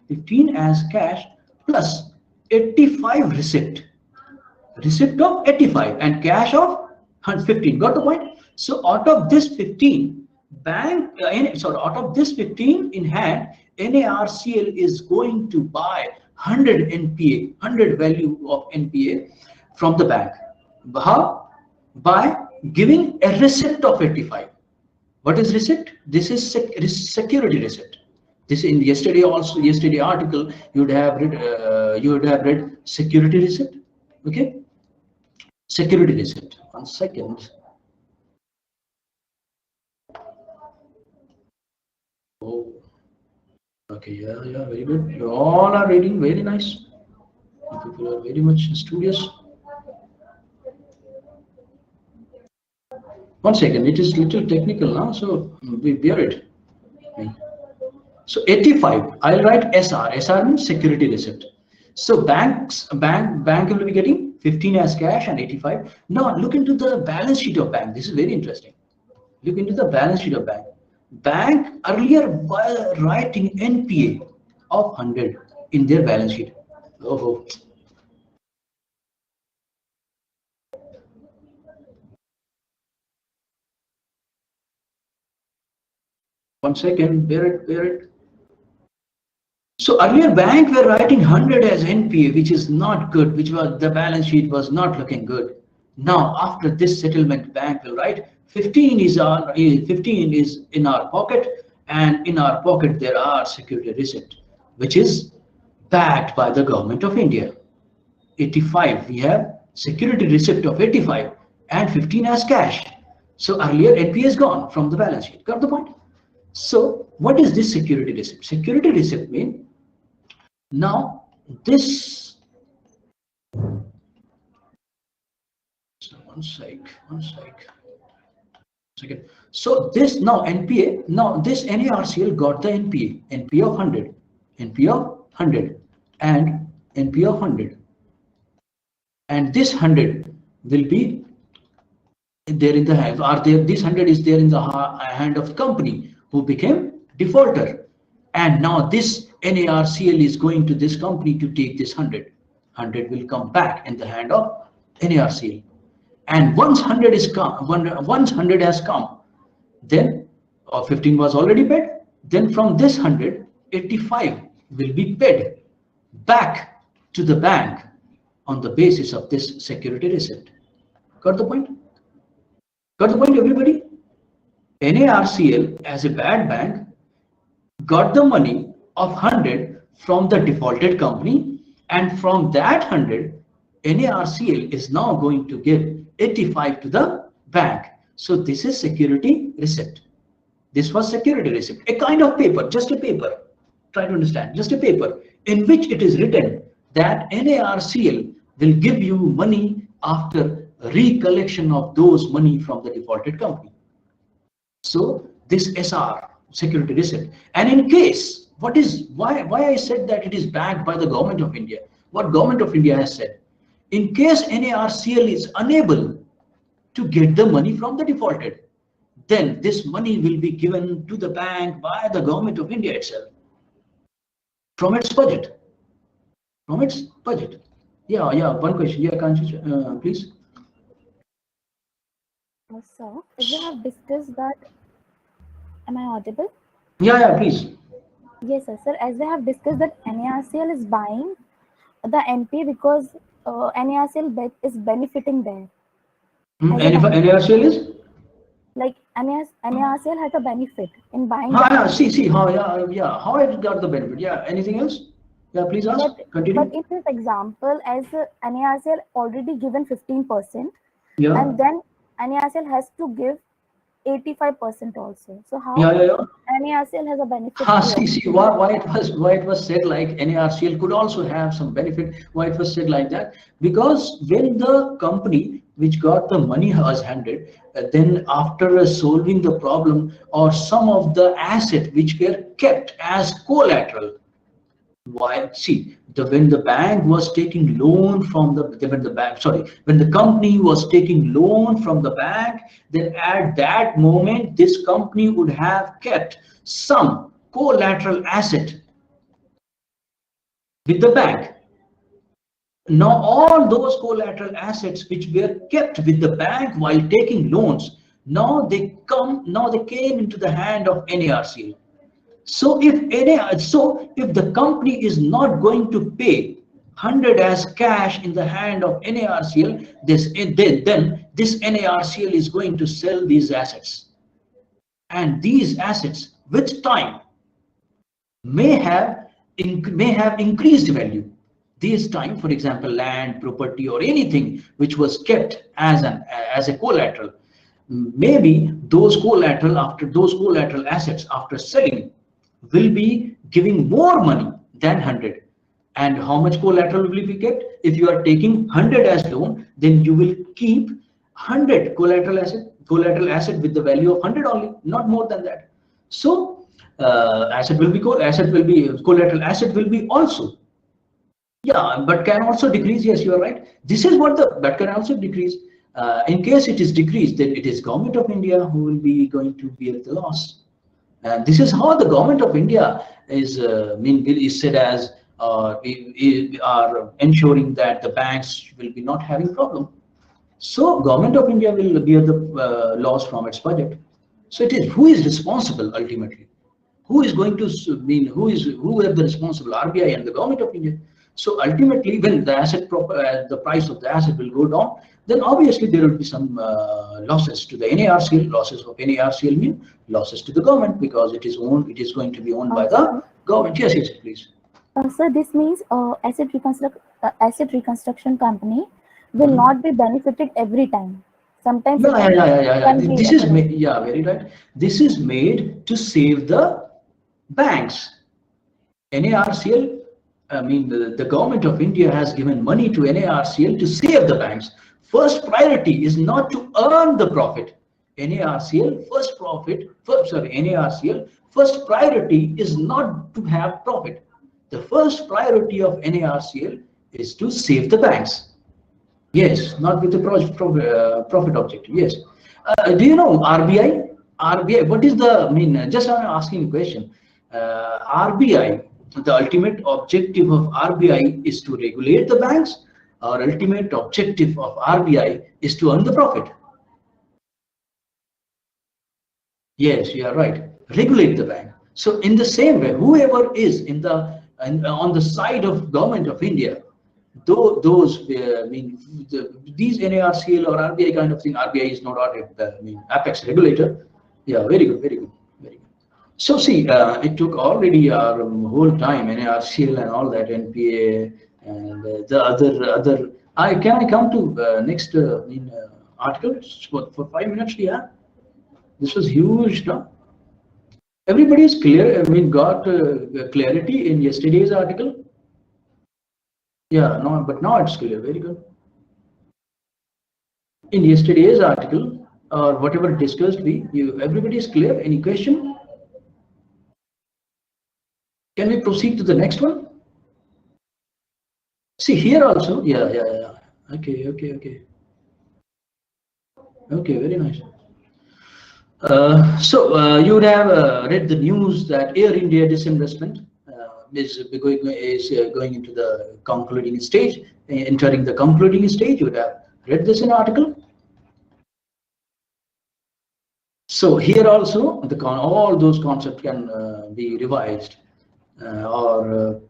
15 as cash plus 85 receipt of 85 and cash of 15. Got the point? So out of this 15, out of this 15 in hand, NARCL is going to buy 100 NPA, 100 value of NPA from the bank. How? By giving a receipt of 85. What is receipt? This is security receipt. This in yesterday article you would have read security receipt. Okay, security receipt. 1 second. Oh, okay, yeah, very good. You all are reading very nice. People are very much studious. 1 second, it is little technical now, so we bear it. So 85, I'll write SR. SR means security receipt. So bank will be getting 15 as cash and 85. Now look into the balance sheet of bank. This is very interesting. Look into the balance sheet of bank. Bank earlier by writing NPA of 100 in their balance sheet. Oh. 1 second, bear it. So earlier bank were writing 100 as NPA, which is not good, which was the balance sheet was not looking good. Now after this settlement, bank will write 15 is in our pocket, and in our pocket there are security receipt, which is backed by the government of India. 85, we have security receipt of 85 and 15 as cash. So earlier NPA is gone from the balance sheet. Got the point? So what is this security receipt? Security receipt means now this, one second. So this now NPA, now this NARCL got the NPA of 100, NPA of 100 and NPA of 100. And this 100 will be there in the hand, this 100 is there in the hand of the company who became defaulter. And now this NARCL is going to this company to take this 100. 100 will come back in the hand of NARCL. And once 100 has come, then 15 was already paid. Then from this 100, 85 will be paid back to the bank on the basis of this security receipt. Got the point? Got the point, everybody? NARCL as a bad bank got the money of 100 from the defaulted company, and from that 100, NARCL is now going to give 85 to the bank. So this is security receipt. This was security receipt, a kind of paper, just a paper. Try to understand, just a paper in which it is written that NARCL will give you money after recollection of those money from the defaulted company. So this SR, security receipt. And in case, why I said that it is backed by the government of India, what government of India has said, in case NARCL is unable to get the money from the defaulted, then this money will be given to the bank by the government of India itself from its budget. From its budget. Yeah, one question. Yeah, Kanchi, please. Sir, as we have discussed that, am I audible? Yeah, please. Yes, sir. As we have discussed that NARCL is buying the NP because NARCL is benefiting there. NARCL is? Like NARCL has a benefit in buying. See, how it got the benefit? Yeah, anything else? Yeah, please ask. Continue. But in this example, as NARCL already given 15%, yeah, and then NARCL has to give 85% also. So how NARCL has a benefit? See why it was said like NARCL could also have some benefit. Why it was said like that? Because when the company which got the money was handed, then after solving the problem, or some of the asset which were kept as collateral, Why? See, when the bank was taking loan from when the company was taking loan from the bank, then at that moment, this company would have kept some collateral asset with the bank. Now, all those collateral assets which were kept with the bank while taking loans, now they came into the hand of NARCL. So if the company is not going to pay 100 as cash in the hand of NARCL, then this NARCL is going to sell these assets, and these assets with time may have increased value. This time, for example, land, property, or anything which was kept as a collateral, maybe those collateral assets after selling will be giving more money than 100. And how much collateral will be kept? If you are taking 100 as loan, then you will keep 100 collateral asset with the value of 100 only, not more than that. So collateral asset will be also, yeah, but can also decrease. Yes, you are right. This is what that can also decrease. In case it is decreased, then it is Government of India who will be going to bear the loss. And this is how the Government of India is said as are ensuring that the banks will be not having problem. So Government of India will bear the loss from its budget. So it is who is responsible ultimately? Who is going to who are the responsible? RBI and the Government of India. So ultimately, when the price of the asset will go down, then obviously there will be some losses to the NARCL. Losses of NARCL mean losses to the government, because it is going to be owned by the government. Yes, please. So this means asset reconstruction company will not be benefited every time. Sometimes yeah. This is very right. This is made to save the banks. NARCL, the Government of India has given money to NARCL to save the banks. First priority is not to earn the profit. NARCL, first priority is not to have profit. The first priority of NARCL is to save the banks. Yes, not with the profit objective. Yes. Do you know RBI? RBI, what is the, just I'm asking a question. RBI, the ultimate objective of RBI is to regulate the banks, or ultimate objective of RBI is to earn the profit? Yes, you are right. Regulate the bank. So in the same way, whoever is on the side of Government of India, these NARCL or RBI kind of thing, RBI is not apex regulator. Yeah, very good, very good, very good. So see, it took already our whole time, NARCL and all that, NPA and the other. Can I come to next article for 5 minutes? Yeah, this was huge, no? Everybody is clear. Got clarity in yesterday's article. Yeah, no, but now it's clear. Very good. In yesterday's article or whatever discussed, everybody is clear. Any question? Can we proceed to the next one? See here also. Yeah. Okay. Okay, very nice. So you would have read the news that Air India disinvestment is going into the concluding stage, entering the concluding stage. You would have read this in article. So here also, all those concepts can be revised.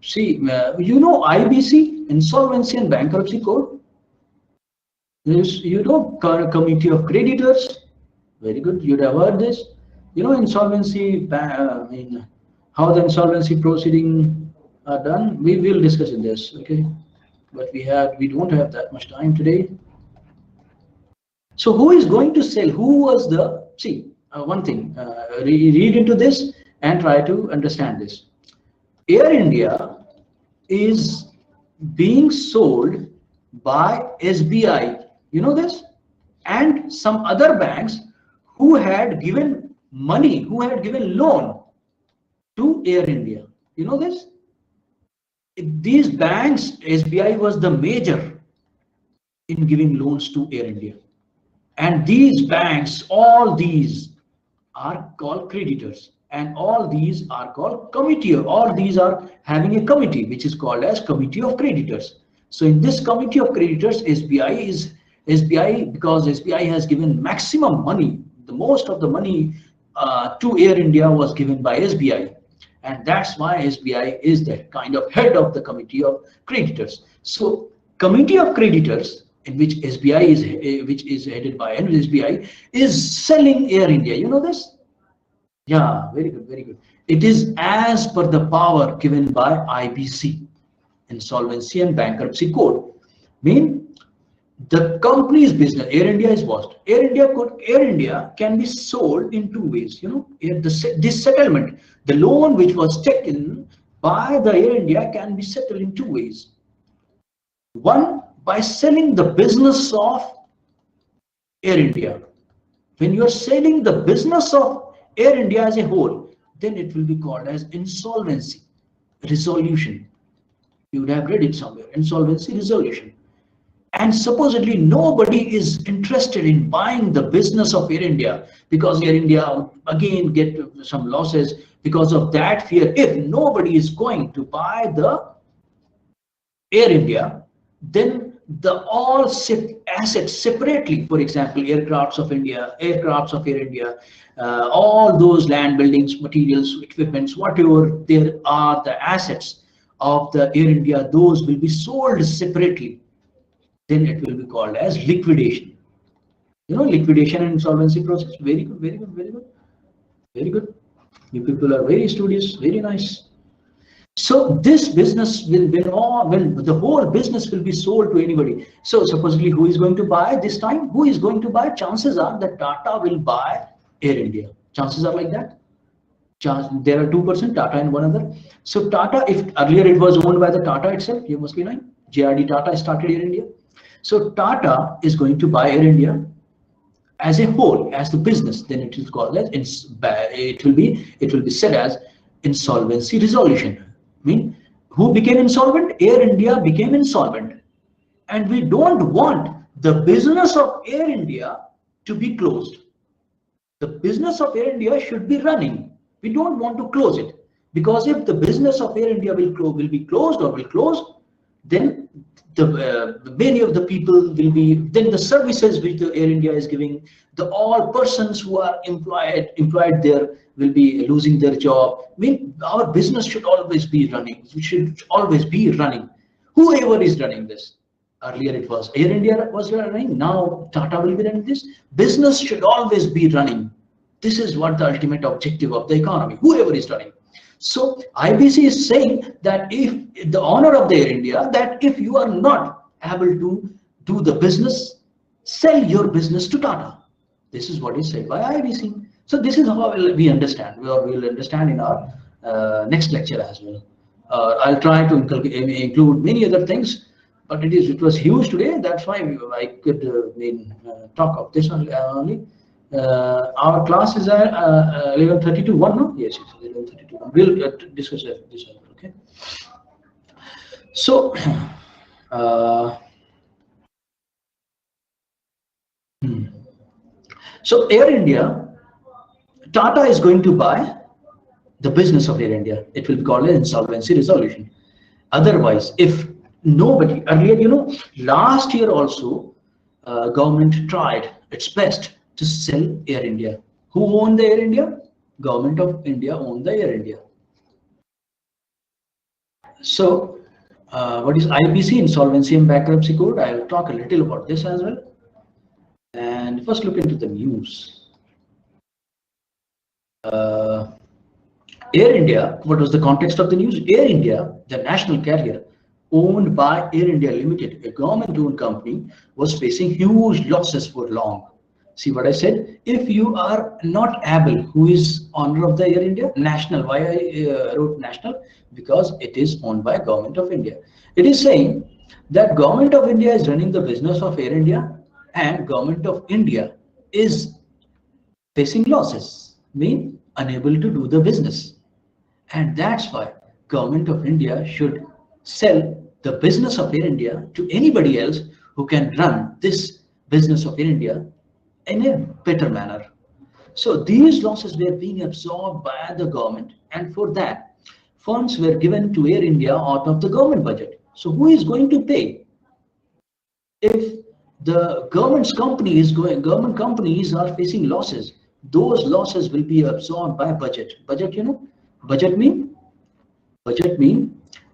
See, IBC, Insolvency and Bankruptcy Code. This, Committee of Creditors. Very good. You'd have heard this. Insolvency. How the insolvency proceeding are done. We will discuss in this. Okay, but we don't have that much time today. So who is going to sell? Who was the one thing? Read into this and try to understand this. Air India is being sold by SBI. You know this, and some other banks who had given money, who had given loan to Air India. You know this? these banks, SBI was the major in giving loans to Air India. And these banks, all these are called creditors, and all these are called committee. All these are having a committee which is called as committee of creditors. So in this committee of creditors, SBI, because SBI has given maximum money, the most of the money to Air India was given by SBI, and that's why SBI is the kind of head of the committee of creditors. So committee of creditors, in which SBI is, which is headed by SBI, is selling Air India. You know this? Yeah, very good, very good. It is as per the power given by IBC, Insolvency and Bankruptcy Code. Mean the company's business, Air India is what? Air India can be sold in two ways. You know, this settlement, the loan which was taken by the Air India can be settled in two ways. One, by selling the business of Air India. When you are selling the business of Air India as a whole, then it will be called as insolvency resolution. You would have read it somewhere, insolvency resolution. And supposedly nobody is interested in buying the business of Air India, because Air India again get some losses. Because of that fear, if nobody is going to buy the Air India, then the all assets separately, for example, aircrafts of Air India, all those land, buildings, materials, equipments, whatever there are, the assets of the Air India, those will be sold separately. Then it will be called as liquidation. You know, liquidation and insolvency process. Very good, very good, very good, very good. You people are very studious, very nice. So this business will the whole business will be sold to anybody. So supposedly who is going to buy this time? Who is going to buy? Chances are that Tata will buy Air India. Chances are like that. There are 2%, Tata and one other. So Tata, if earlier it was owned by the Tata itself, you must be knowing, JRD Tata started Air India. So Tata is going to buy Air India as a whole, as the business. Then it is called as it will be said as insolvency resolution. I mean, who became insolvent? Air India became insolvent, and we don't want the business of Air India to be closed. The business of Air India should be running. We don't want to close it, because if the business of Air India will be closed or will close, then many of the people will be, then the services which the Air India is giving, the all persons who are employed there will be losing their job. I mean, our business should always be running. We should always be running. Whoever is running this, earlier it was Air India was running, now Tata will be running this. Business should always be running. This is what the ultimate objective of the economy, whoever is running. So IBC is saying that if the owner of the Air India, that if you are not able to do the business, sell your business to Tata. This is what is said by IBC. So this is how we understand. We will understand in our next lecture as well. I'll try to include many other things, but it was huge today. That's why I could talk of this only. Our class is at 11:30 to 1, no? Yes, 11:30 to 1. We'll discuss this. Okay. So, so Air India, Tata is going to buy the business of Air India. It will be called an insolvency resolution. Otherwise, if nobody, earlier, you know, last year also, government tried its best to sell Air India. Who owned the Air India? Government of India owned the Air India. So, what is IBC, Insolvency and Bankruptcy Code? I will talk a little about this as well. And first look into the news. Air India, what was the context of the news? Air India, the national carrier owned by Air India Limited, a government-owned company, was facing huge losses for long. See what I said? If you are not able, who is owner of the Air India? National. Why I wrote national? Because it is owned by Government of India. It is saying that Government of India is running the business of Air India, and Government of India is facing losses, mean unable to do the business. And that's why Government of India should sell the business of Air India to anybody else who can run this business of Air India in a better manner. So these losses were being absorbed by the government, and for that, funds were given to Air India out of the government budget. So who is going to pay? If the government companies are facing losses, those losses will be absorbed by budget. Budget, you know, budget mean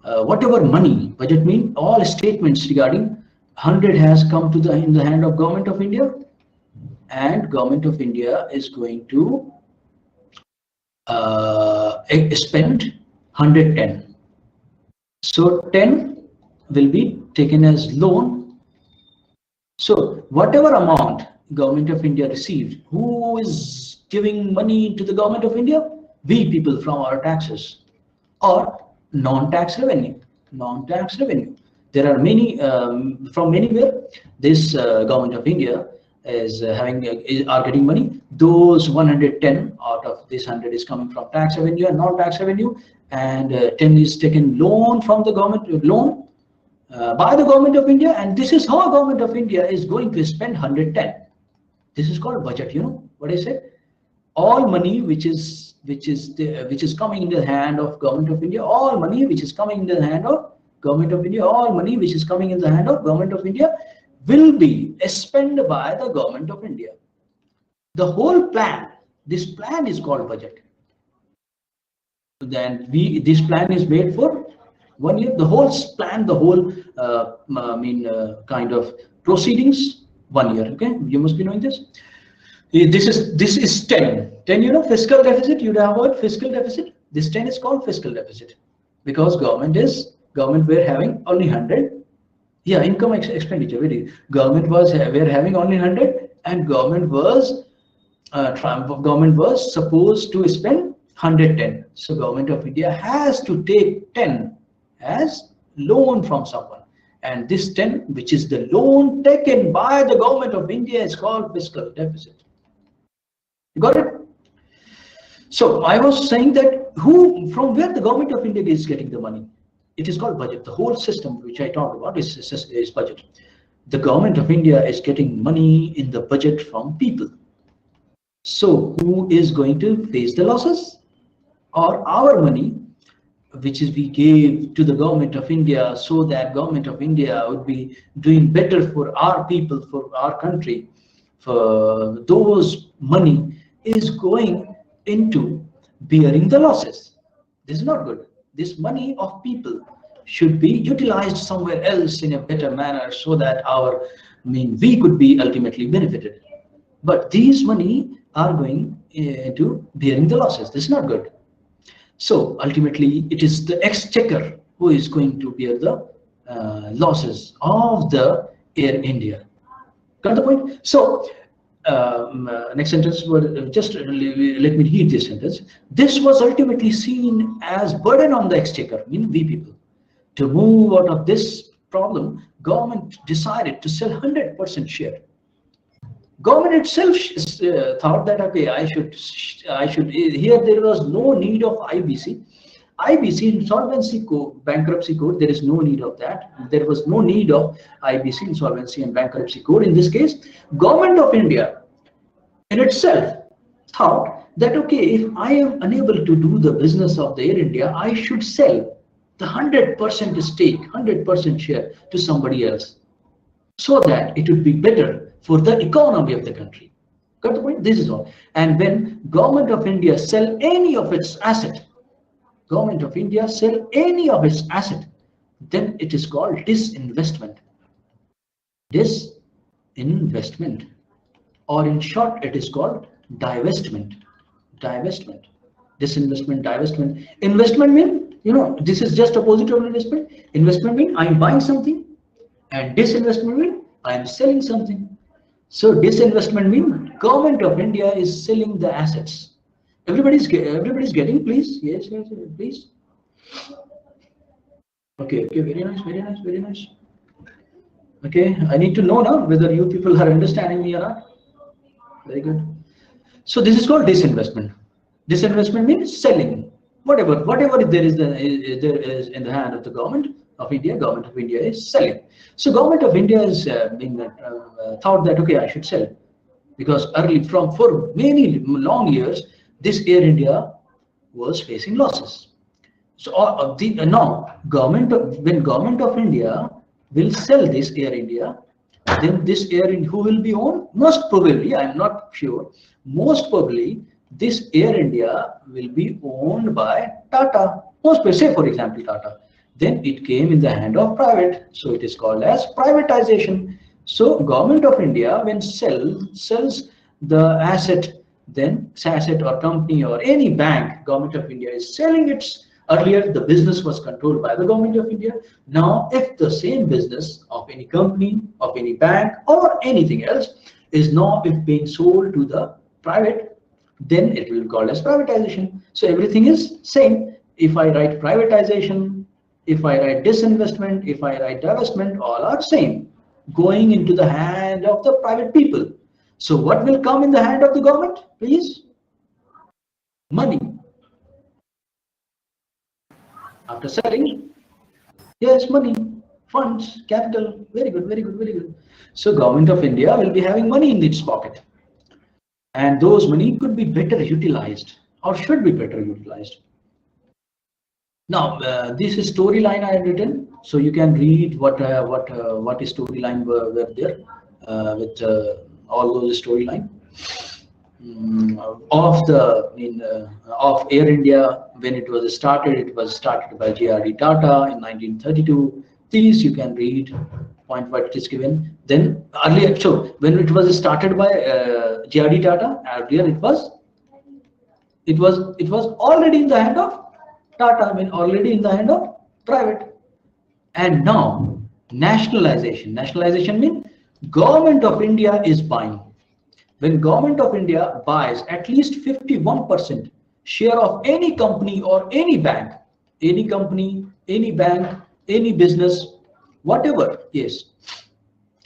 whatever money. Budget mean all statements regarding 100 has come to in the hand of Government of India, and Government of India is going to spend 110. So 10 will be taken as loan. So whatever amount Government of India received, who is giving money to the Government of India? We people from our taxes, or non-tax revenue. Non-tax revenue. There are many from anywhere. This Government of India is are getting money. Those 110 out of this 100 is coming from tax revenue and non-tax revenue, and 10 is taken loan from the government, by the Government of India, and this is how Government of India is going to spend 110. This is called budget. You know what I said? All money which is coming in the hand of Government of India, all money which is coming in the hand of Government of India, all money which is coming in the hand of Government of India will be spent by the Government of India. The whole plan, this plan is called budget. Then this plan is made for 1 year. The whole plan, the whole kind of proceedings, 1 year. Okay, you must be knowing this. This is 10. 10, you know, fiscal deficit. You have heard fiscal deficit. This 10 is called fiscal deficit because government were having only 100. Yeah, income expenditure. Government were having only 100, and government was supposed to spend 110. So Government of India has to take 10 as loan from someone, and this 10, which is the loan taken by the Government of India, is called fiscal deficit. You got it? So I was saying that from where the Government of India is getting the money? It is called budget. The whole system which I talked about is budget. The Government of India is getting money in the budget from people. So who is going to face the losses? Or our money, which is we gave to the Government of India so that Government of India would be doing better for our people, for our country. For those money is going into bearing the losses. This is not good. This money of people should be utilized somewhere else in a better manner so that we could be ultimately benefited. But these money are going into bearing the losses. This is not good. So ultimately, it is the exchequer who is going to bear the losses of the Air India. Got the point? So next sentence, just let me read this sentence. This was ultimately seen as burden on the exchequer, meaning we people. To move out of this problem, government decided to sell 100% share. Government itself thought that okay, I should. Here there was no need of IBC. IBC, insolvency code, bankruptcy code. There is no need of that. There was no need of IBC, insolvency and bankruptcy code. In this case, Government of India in itself thought that okay, if I am unable to do the business of the Air India, I should sell the 100% stake, 100% share to somebody else, so that it would be better for the economy of the country. Got the point? This is all. And when Government of India sell any of its asset, Government of India sell any of its asset, then it is called disinvestment. Disinvestment, or in short, it is called divestment. Divestment, disinvestment, divestment. Investment mean, you know, this is just opposite of investment. Investment mean I am buying something, and disinvestment mean I am selling something. So disinvestment means Government of India is selling the assets. Everybody's getting, please. Yes, please. Okay, very nice. Okay, I need to know now whether you people are understanding me or not. Very good. So this is called disinvestment. Disinvestment means selling whatever there is in the hand of the government of India, government of India is selling. So government of India is being thought that okay, I should sell, because early for many long years this Air India was facing losses. So now when government of India will sell this Air India, then this Air India, who will be owned? Most probably, I am not sure, most probably this Air India will be owned by Tata. Most probably, say for example Tata. Then it came in the hand of private, so it is called as privatization. So government of India when sells the asset, then asset or company or any bank, government of India is selling its. Earlier, the business was controlled by the government of India. Now, if the same business of any company, of any bank, or anything else is now if being sold to the private, then it will be called as privatization. So everything is same. If I write privatization, if I write disinvestment, if I write divestment, all are same, going into the hand of the private people. So what will come in the hand of the government, please? Money. After selling, yes, money, funds, capital. Very good, very good, very good. So government of India will be having money in its pocket, and those money could be better utilized or should be better utilized. Now, this is storyline I have written, so you can read what is storyline were there with all those storyline. Of the of Air India when it was started by J.R.D. Tata in 1932. These you can read point what it is given. Then earlier, so when it was started by J.R.D. Tata, earlier it was already in the hand of Tata. I mean already in the hand of private. And now nationalization means government of India is buying. When government of India buys at least 51% share of any company or any bank, any company, any bank, any business, whatever, yes,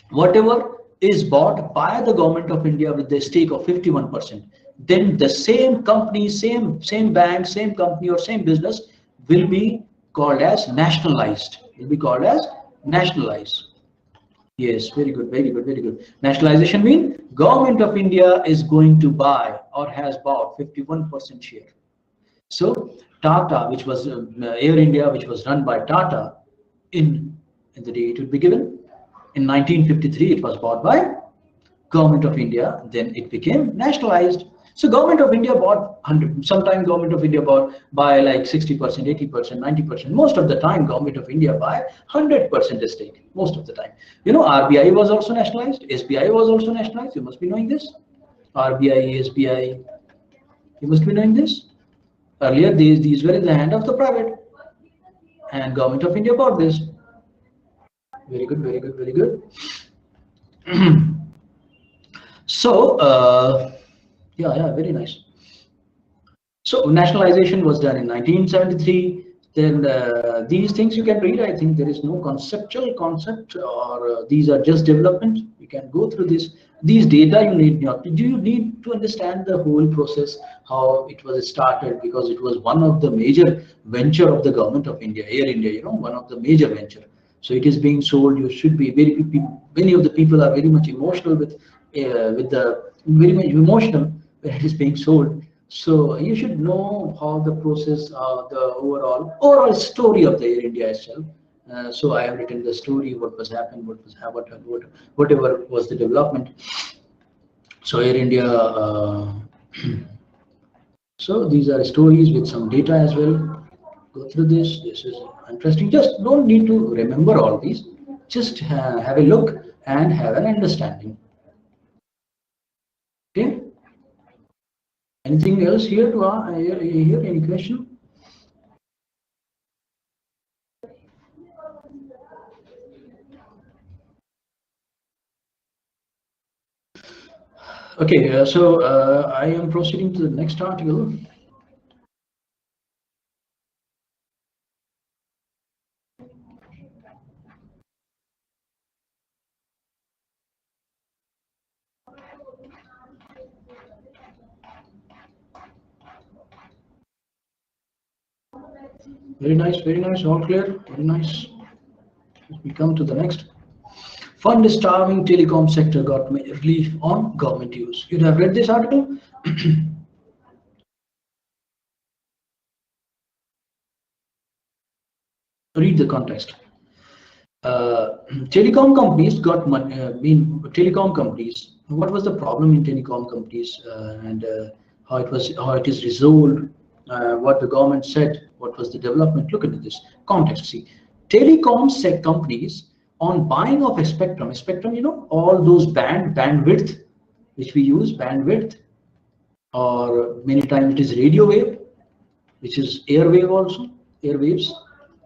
whatever is bought by the government of India with the stake of 51%, then the same company, same bank, same company or same business will be called as nationalized. Will be called as nationalized. Yes, very good, very good, very good. Nationalization means government of India is going to buy or has bought 51% share. So Tata, which was Air India, which was run by Tata, in the day it would be given. In 1953, it was bought by government of India. Then it became nationalized. So government of India bought 100. Sometimes government of India bought by like 60%, 80%, 90%. Most of the time, government of India buy 100% stake. Most of the time, you know, RBI was also nationalized. SBI was also nationalized. You must be knowing this. RBI, SBI. You must be knowing this. Earlier, these were in the hand of the private, and government of India bought this. Very good, very good, very good. So. Yeah, very nice. So nationalization was done in 1973. Then these things you can read. I think there is no conceptual concept, or these are just development. You can go through this. These data you need not. Do you need to understand the whole process, how it was started? Because it was one of the major venture of the government of India, Air India. You know, one of the major venture. So it is being sold. You should be many of the people are very much emotional with the very much emotional when it is being sold. So you should know how the process, the overall story of the Air India itself. So I have written the story, what was happened, whatever was the development. So Air India. So these are stories with some data as well. Go through this. This is interesting. Just don't need to remember all these. Just have a look and have an understanding. Okay. Anything else here to hear? Any question? Okay, so I am proceeding to the next article. Very nice, all clear, very nice. We come to the next. Fund starving telecom sector got relief on government use. You'd have read this article. Read the context. Telecom companies got money. Telecom companies. What was the problem in telecom companies, and how it is resolved? What the government said. What was the development? Look into this context. See, telecom companies on buying of a spectrum. You know, all those bandwidth which we use, bandwidth, or many times it is radio wave, which is airwave also, airwaves,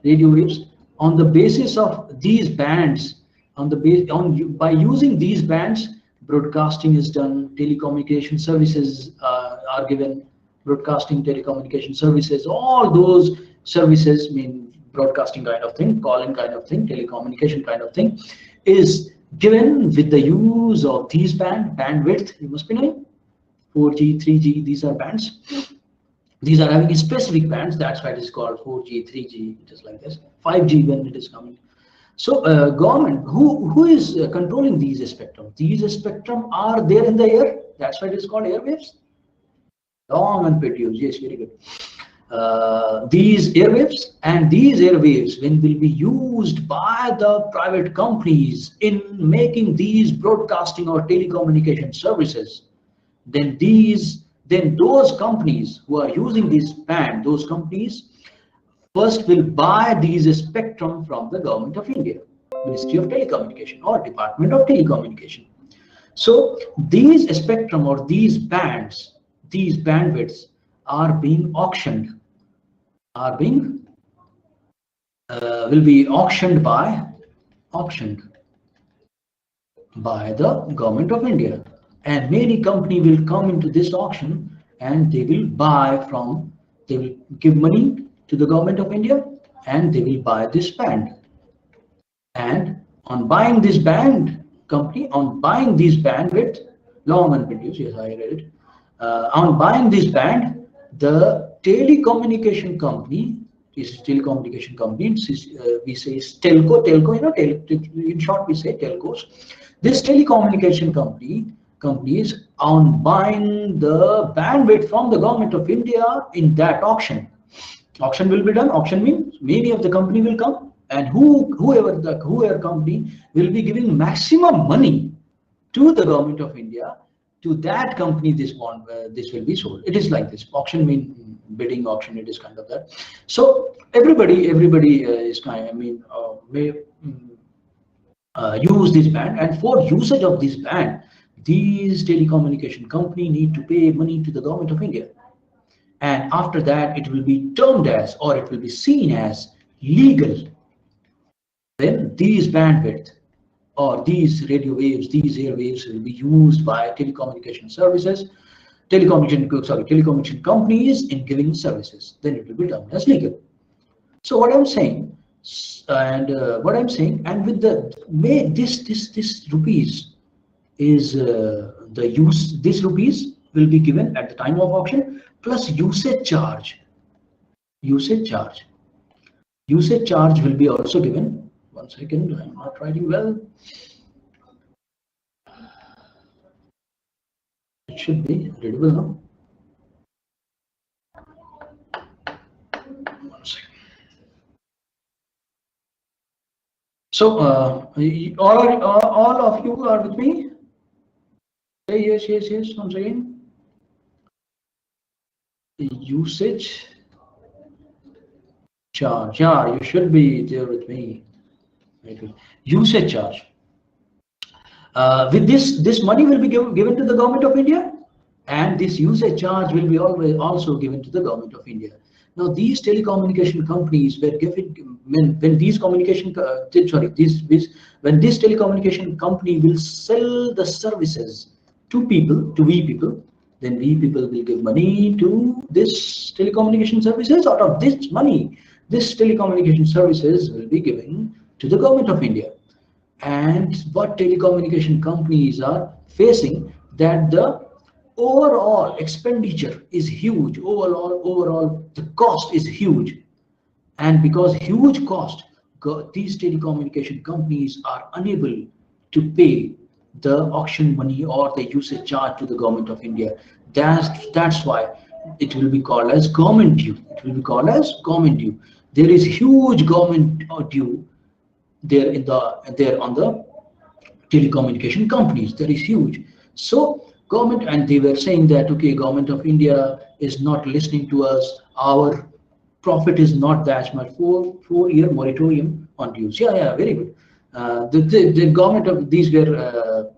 radio waves. On the basis of these bands, by using these bands, broadcasting is done, telecommunication services are given, broadcasting, telecommunication services, all those services, mean broadcasting kind of thing, calling kind of thing, telecommunication kind of thing, is given with the use of these bandwidth. You must be knowing 4G, 3G, these are bands. These are having specific bands. That's why it is called 4G, 3G, just like this. 5G when it is coming. So government, who is controlling these spectrum? These spectrum are there in the air. That's why it is called airwaves. Long and petioles. Yes, very good. These airwaves when will be used by the private companies in making these broadcasting or telecommunication services, then those companies who are using this band, those companies first will buy these spectrum from the government of India, Ministry of Telecommunication or Department of Telecommunication. So these spectrum or these bands, these bandwidths are being auctioned, will be auctioned by the government of India, and many companies will come into this auction and they will they will give money to the government of India and they will buy this band. And on buying this band, buying this bandwidth, long and produce, yes, I read it. On buying this band, the telecommunication company, we say telco, you know, in short we say telcos. This telecommunication companies on buying the bandwidth from the government of India in that auction. Auction will be done. Auction means many of the company will come, and whoever company will be giving maximum money to the government of India, to that company this will be sold. It is like this. Auction means bidding auction. It is kind of that. So everybody is kind. May use this band, and for usage of this band, these telecommunication company need to pay money to the government of India, and after that it will be termed as, or it will be seen as legal. Then these bandwidth or these radio waves, these airwaves will be used by telecommunication companies in giving services. Then it will be termed as legal. So what I'm saying, and with this rupees is the use. This rupees will be given at the time of auction plus usage charge. Usage charge will be also given. 1 second, I'm not writing well. It should be readable now. 1 second. So all of you are with me? Say yes. Once again, the usage charge. Yeah, you should be there with me. Usage charge. With this money will be given to the government of India, and this usage charge will be also given to the government of India. Now these telecommunication companies were given when this telecommunication company will sell the services to people, then we people will give money to this telecommunication services. Out of this money, this telecommunication services will be given to the government of India. And what telecommunication companies are facing, that the overall expenditure is huge, overall the cost is huge, and because huge cost, these telecommunication companies are unable to pay the auction money or the usage charge to the government of India. That's why it will be called as government due. It will be called as government due. There is huge government due there on the telecommunication companies. That is huge. So government, and they were saying that, okay, government of India is not listening to us. Our profit is not that much. 4-year moratorium on dues. Yeah, very good. The government of these were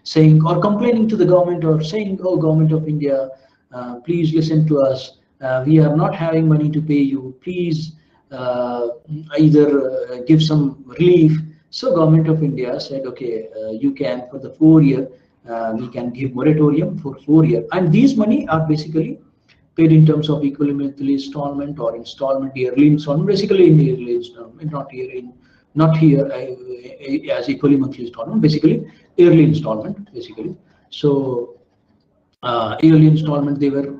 saying or complaining to the government or saying, oh, government of India, please listen to us. We are not having money to pay you. Please either give some relief. So government of India said, okay, you can, for the 4-year, we can give moratorium for 4 years. And these money are basically paid in terms of equally monthly installment or installment, yearly installment, basically in yearly installment, not here as equally monthly installment, basically yearly installment, basically. So yearly installment, they were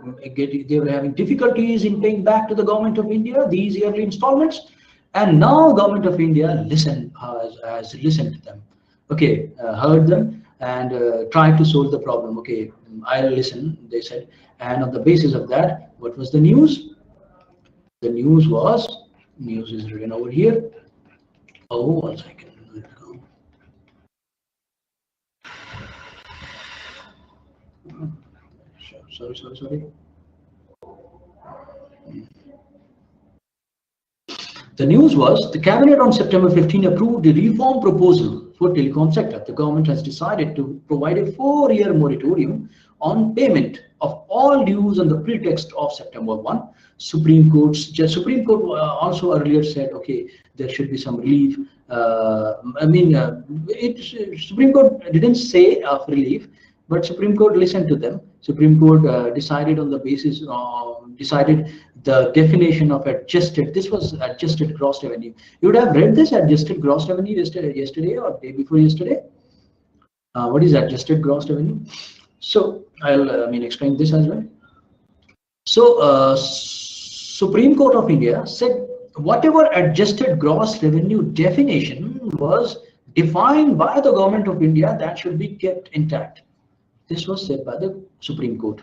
having difficulties in paying back to the government of India these yearly installments, and now government of India has listened to them. Okay, heard them and tried to solve the problem. Okay, I'll listen, they said, and on the basis of that, what was the news? The news is written over here. Oh, 1 second. Sorry. The news was the cabinet on September 15 approved the reform proposal for telecom sector. The government has decided to provide a 4-year moratorium on payment of all dues on the pretext of September 1. Supreme Court also earlier said, okay, there should be some relief. Supreme Court didn't say of relief, but Supreme Court listened to them. Supreme Court decided on the basis of, decided the definition of adjusted. This was adjusted gross revenue. You would have read this adjusted gross revenue yesterday or day before yesterday. What is adjusted gross revenue? So I'll explain this as well. So Supreme Court of India said whatever adjusted gross revenue definition was defined by the government of India, that should be kept intact. This was said by the Supreme Court.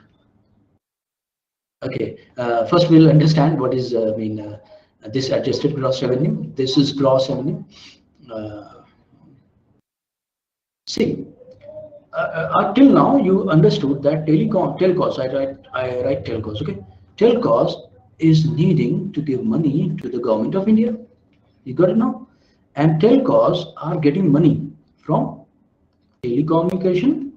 Okay, first we'll understand what is this adjusted gross revenue. This is gross revenue. See, until now you understood that telcos. I write telcos. Okay, telcos is needing to give money to the government of India. You got it now? And telcos are getting money from telecommunication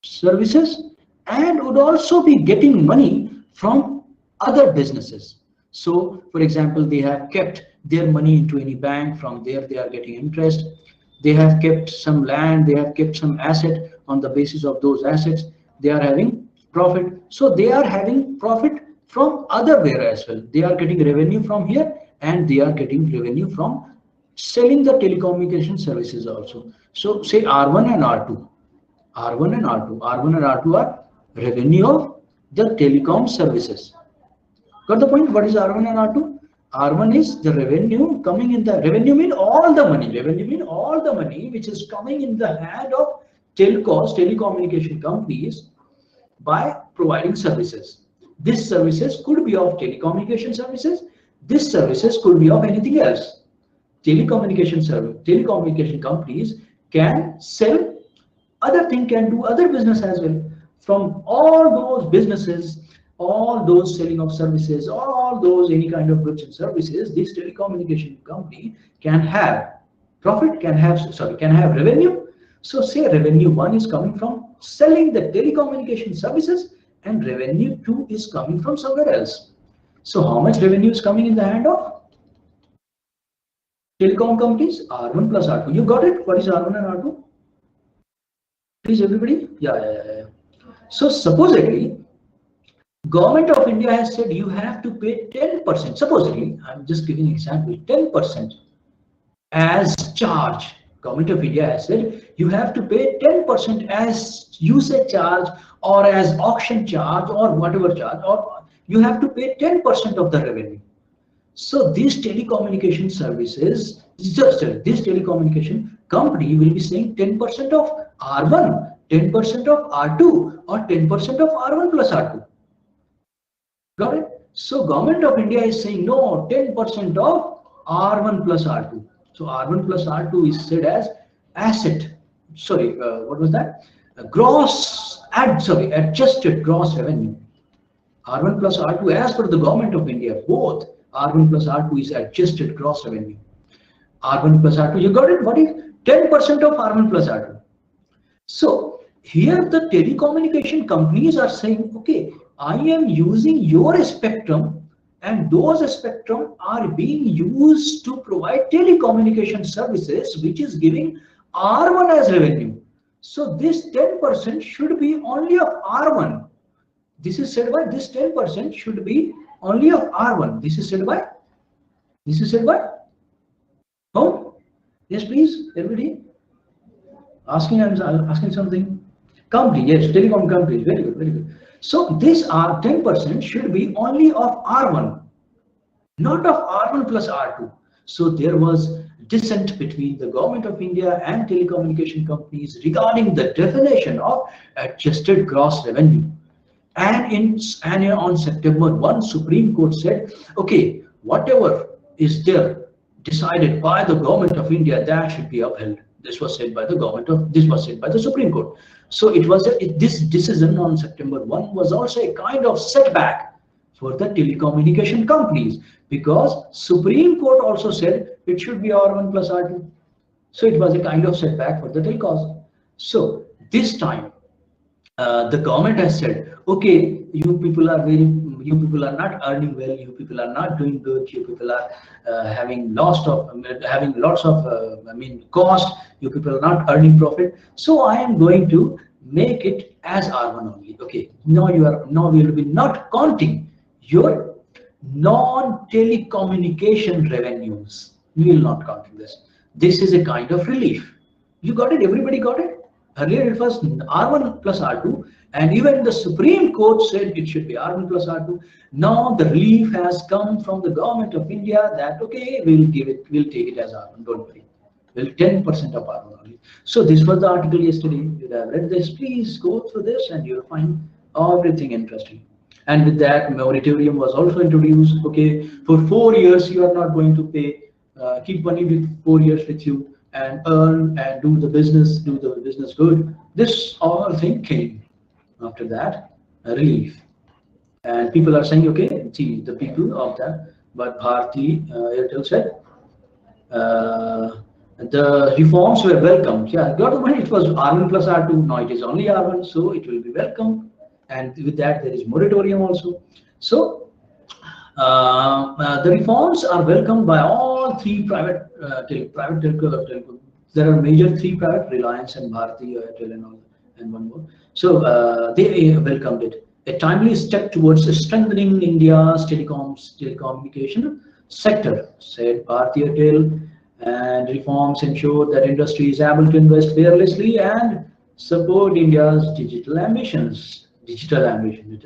services and would also be getting money from other businesses. So, for example, they have kept their money into any bank. From there, they are getting interest. They have kept some land. They have kept some asset. On the basis of those assets, they are having profit. So they are having profit from otherwhere as well. They are getting revenue from here, and they are getting revenue from selling the telecommunication services also. So say R1 and R2. R1 and R2 are revenue of the telecom services. Got the point? What is R1 and R2? R1 is the revenue coming in. The revenue mean all the money. Revenue mean all the money which is coming in the hand of telcos, telecommunication companies, by providing services. These services could be of telecommunication services. These services could be of anything else. Telecommunication companies can sell other thing, can do other business as well. From all those businesses, all those selling of services, all those any kind of goods and services, this telecommunication company can have profit, can have revenue. So say revenue 1 is coming from selling the telecommunication services, and revenue 2 is coming from somewhere else. So how much revenue is coming in the hand of telecom companies? R1 plus R2. You got it? What is R1 and R2? Please, everybody. Yeah. So supposedly, government of India has said you have to pay 10%. Supposedly, I'm just giving an example. 10% as charge. Government of India has said you have to pay 10% as usage charge or as auction charge or whatever charge, or you have to pay 10% of the revenue. So these telecommunication services, this telecommunication company will be saying 10% of R1, 10% of R2, or 10% of R1 plus R2. Got it? So government of India is saying no, 10% of R1 plus R2. So R1 plus R2 is said as asset. Sorry, what was that? Adjusted gross revenue. R1 plus R2, as per the government of India, both R1 plus R2 is adjusted gross revenue. R1 plus R2, you got it? What is 10% of R1 plus R2? So here the telecommunication companies are saying, okay, I am using your spectrum, and those spectrum are being used to provide telecommunication services, which is giving R1 as revenue. So this 10% should be only of R1. This is said by this 10% should be only of R1. This is said by oh, yes, please, everybody. Asking something. Company, yes, telecom companies, very good, very good. So this R 10% should be only of R1, not of R1 plus R2. So there was dissent between the government of India and telecommunication companies regarding the definition of adjusted gross revenue. And on September 1, Supreme Court said, okay, whatever is there decided by the government of India, that should be upheld. This was said by the Supreme Court. So this decision on September 1 was also a kind of setback for the telecommunication companies, because Supreme Court also said it should be R1 plus R2. So it was a kind of setback for the telcos. So this time, the government has said, okay, you people are not earning well, you people are not doing good, you people are having lots of cost, you people are not earning profit. So I am going to make it as R1 only. Okay, now we will be not counting your non-telecommunication revenues. We will not count this. This is a kind of relief. You got it? Everybody got it? Earlier it was R1 plus R2, and even the Supreme Court said it should be R1 plus R2. Now the relief has come from the government of India that okay, we'll take it as R1, don't worry. Well, 10% of R1 only. So this was the article yesterday. You have read this, please go through this and you'll find everything interesting. And with that, moratorium was also introduced. Okay, for 4 years you are not going to pay, keep money with 4 years with you, and earn and do the business good. This all thing came after that, a relief. And people are saying, okay, see the people of that, but Bharti Airtel said the reforms were welcomed. Yeah, got the money. It was R1 plus R2. Now it is only R1, so it will be welcome. And with that, there is moratorium also. So the reforms are welcomed by all three private telco. There are major three private, Reliance and Bharti Airtel and one more. So they welcomed it. A timely step towards strengthening India's telecommunication sector, said Bharti Airtel, and reforms ensure that industry is able to invest fearlessly and support India's digital ambitions. Digital ambition, it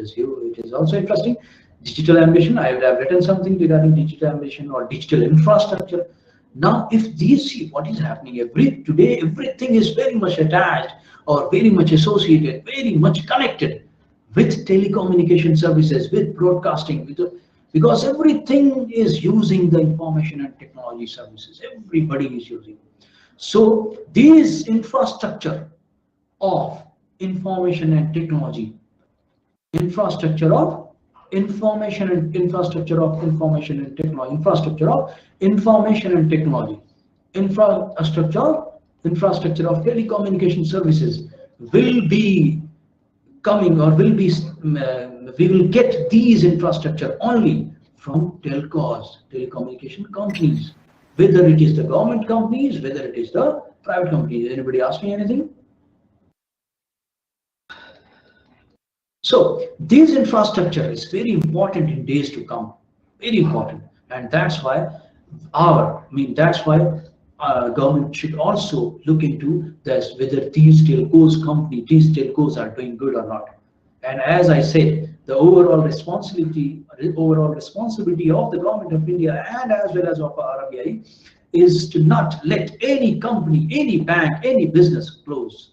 is also interesting. Digital ambition, I have written something regarding digital ambition or digital infrastructure. Now, if these see what is happening today, everything is very much attached or very much associated, very much connected with telecommunication services, with broadcasting, because everything is using the information and technology services. Everybody is using. So these infrastructure of information and technology, infrastructure of information and technology, infrastructure of telecommunication services will be coming, or we will get these infrastructure only from telcos, telecommunication companies, whether it is the government companies, whether it is the private companies. Anybody ask me anything? So this infrastructure is very important in days to come, very important, and that's why government should also look into this, whether these telcos are doing good or not. And as I said, the overall responsibility of the government of India and as well as of RBI is to not let any company, any bank, any business close.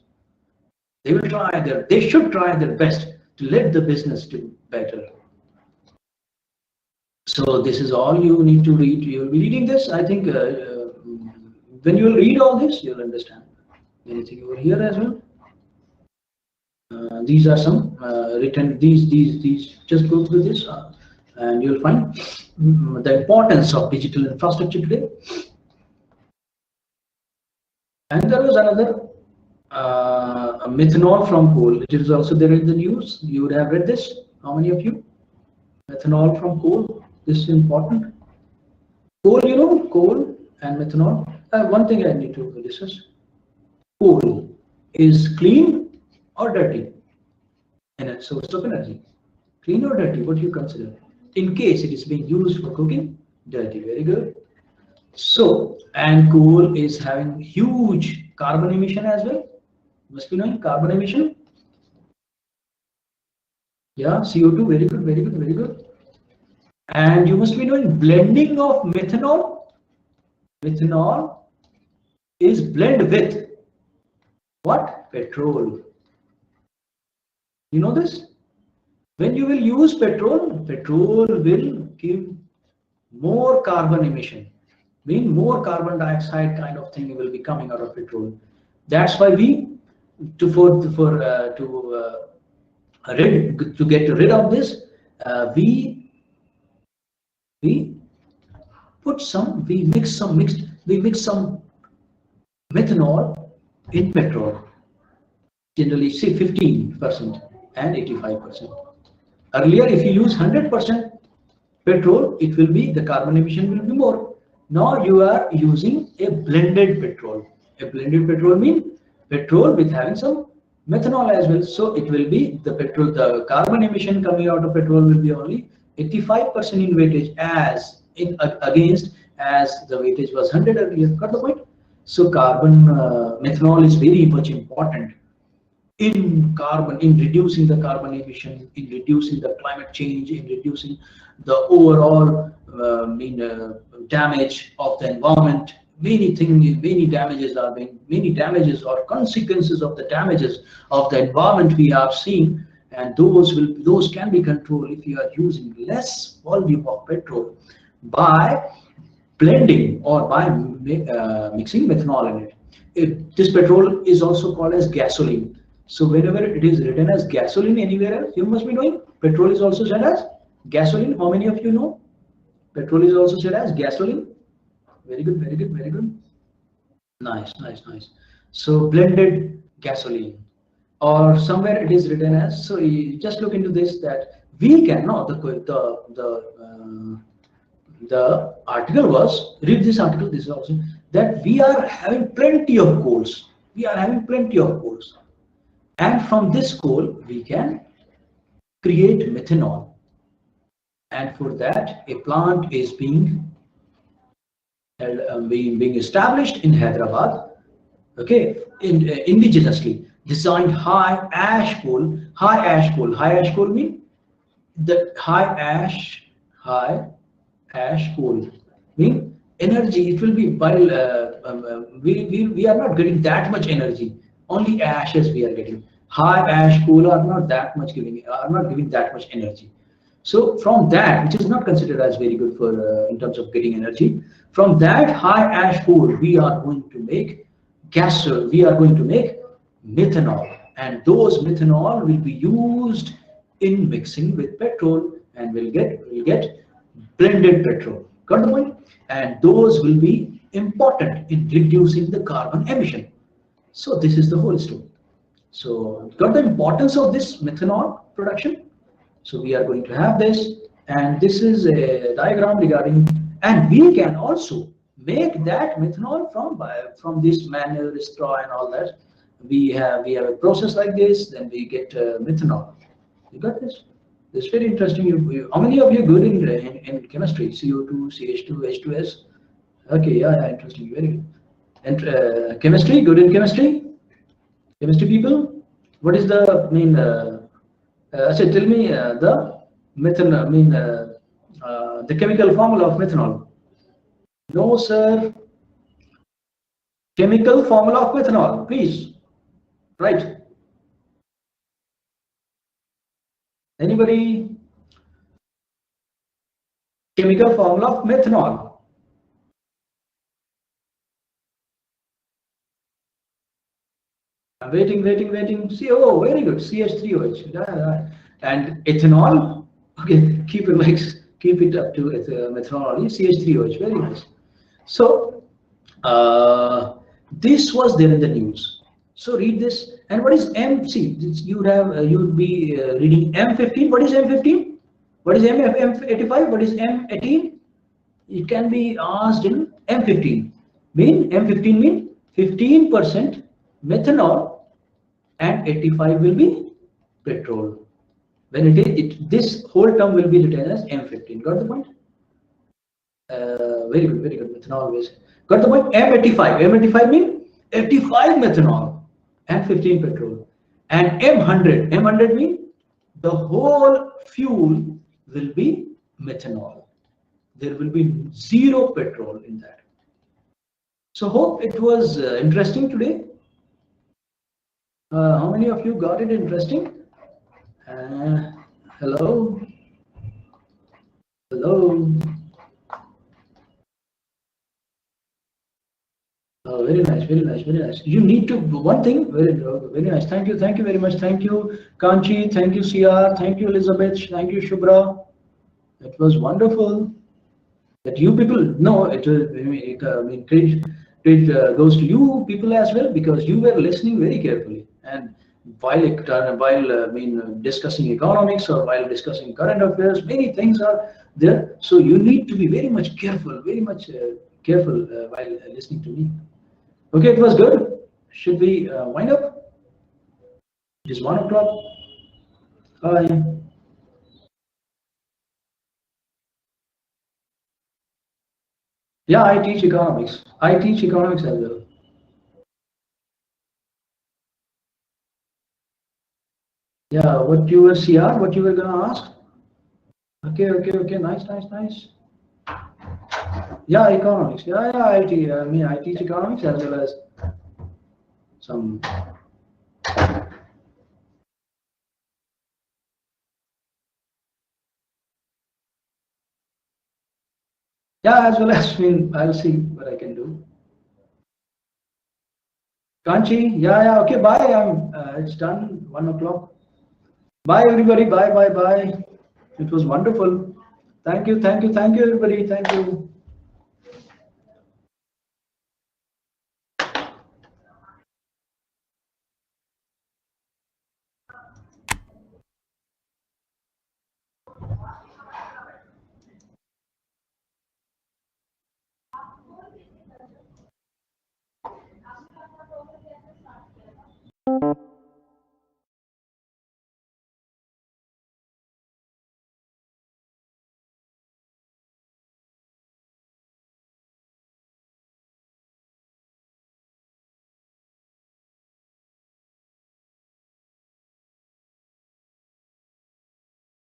They should try their best to let the business do better. So this is all you need to read. You'll be reading this. I think when you will read all this, you'll understand anything over here as well. These are some written. These. Just go through this, and you'll find the importance of digital infrastructure today. And there was another methanol from coal. It is also there in the news. You would have read this. How many of you? Methanol from coal. This is important. Coal, you know, coal and methanol. One thing I need to discuss. Coal is clean or dirty? And a source of energy. Clean or dirty? What do you consider? In case it is being used for cooking, dirty. Very good. So, and coal is having huge carbon emission as well. Must be knowing carbon emission. Yeah, CO2. Very good. Very good. Very good. And you must be knowing blending of methanol. Methanol is blend with what? Petrol. You know this? When you will use petrol, petrol will give more carbon emission. Mean more carbon dioxide kind of thing will be coming out of petrol. That's why we to get rid of this, we mix some methanol in petrol. Generally, say 15% and 85%. Earlier, if you use 100% petrol, it will be the carbon emission will be more. Now you are using a blended petrol. A blended petrol means petrol with having some methanol as well. So it will be the carbon emission coming out of petrol will be only 85% in weightage against the weightage was 100 earlier. Got the point? So methanol is very much important in reducing the carbon emission, in reducing the climate change, in reducing the overall damage of the environment. Many damages or consequences of the damages of the environment we are seeing, and those can be controlled if you are using less volume of petrol by blending or by mixing methanol in it. This petrol is also called as gasoline. So whenever it is written as gasoline anywhere else, you must be knowing petrol is also said as gasoline. How many of you know petrol is also said as gasoline? Very good, very good, very good. Nice. So blended gasoline, or somewhere it is written as. So you just look into this, that we can now the article was, read this article. This is also that we are having plenty of coals. We are having plenty of coals. And from this coal, we can create methanol. And for that, a plant is being established in Hyderabad. Okay, indigenously designed high ash coal. High ash coal means the high ash coal mean energy. It will be while we are not getting that much energy. Only ashes we are getting. High ash coal are not giving that much energy. So from that, which is not considered as very good for in terms of getting energy, from that high ash coal we are going to make gas. We are going to make methanol, and those methanol will be used in mixing with petrol, and we'll get blended petrol. Got the point? And those will be important in reducing the carbon emission. So this is the whole story. So got the importance of this methanol production. So we are going to have this, and this is a diagram regarding, and we can also make that methanol from this manure, straw, and all that. We have a process like this, then we get methanol. You got this? It's very interesting. How many of you good in chemistry? CO2, CH2, H2S. Okay, yeah, interesting, very good. And chemistry, good in chemistry. Chemistry people, what is the main So tell me the methanol. I mean the chemical formula of methanol. No, sir. Chemical formula of methanol, please. Right. Anybody? Chemical formula of methanol. I'm waiting. See, oh, very good. CH3OH. Yeah. And ethanol. Okay, keep it up to methanol only. CH3OH. Very nice. So this was there in the news. So read this. And what is M? See, you would be reading M15. What is M15? What is M85? What is M18? It can be asked in M15. M15 mean 15% methanol and 85 will be petrol. When this whole term will be written as M15. Got the point? Very good. Methanol always. Got the point? M85. M85 mean 85 methanol and 15 petrol. And M100 mean the whole fuel will be methanol. There will be zero petrol in that. So hope it was interesting today. How many of you got it interesting? Hello. Oh, very nice. You need to one thing. Very nice. Thank you very much. Thank you, Kanchi. Thank you, CR. Thank you, Elizabeth. Thank you, Shubhra. It was wonderful that you people know it. Credit goes to you people as well, because you were listening very carefully, and while discussing economics or while discussing current affairs, many things are there. So you need to be very much careful, while listening to me. Okay, it was good. Should we wind up? It is 1 o'clock. Bye. Yeah, I teach economics. As well. Yeah, what you were CR? What you were gonna ask? Okay. Nice. Yeah, economics. Yeah, I teach economics as well as some. Yeah, as well as I'll see what I can do. Kanchi, yeah. Okay, bye. It's done. 1 o'clock. Bye, everybody. Bye. It was wonderful. Thank you, everybody. Thank you.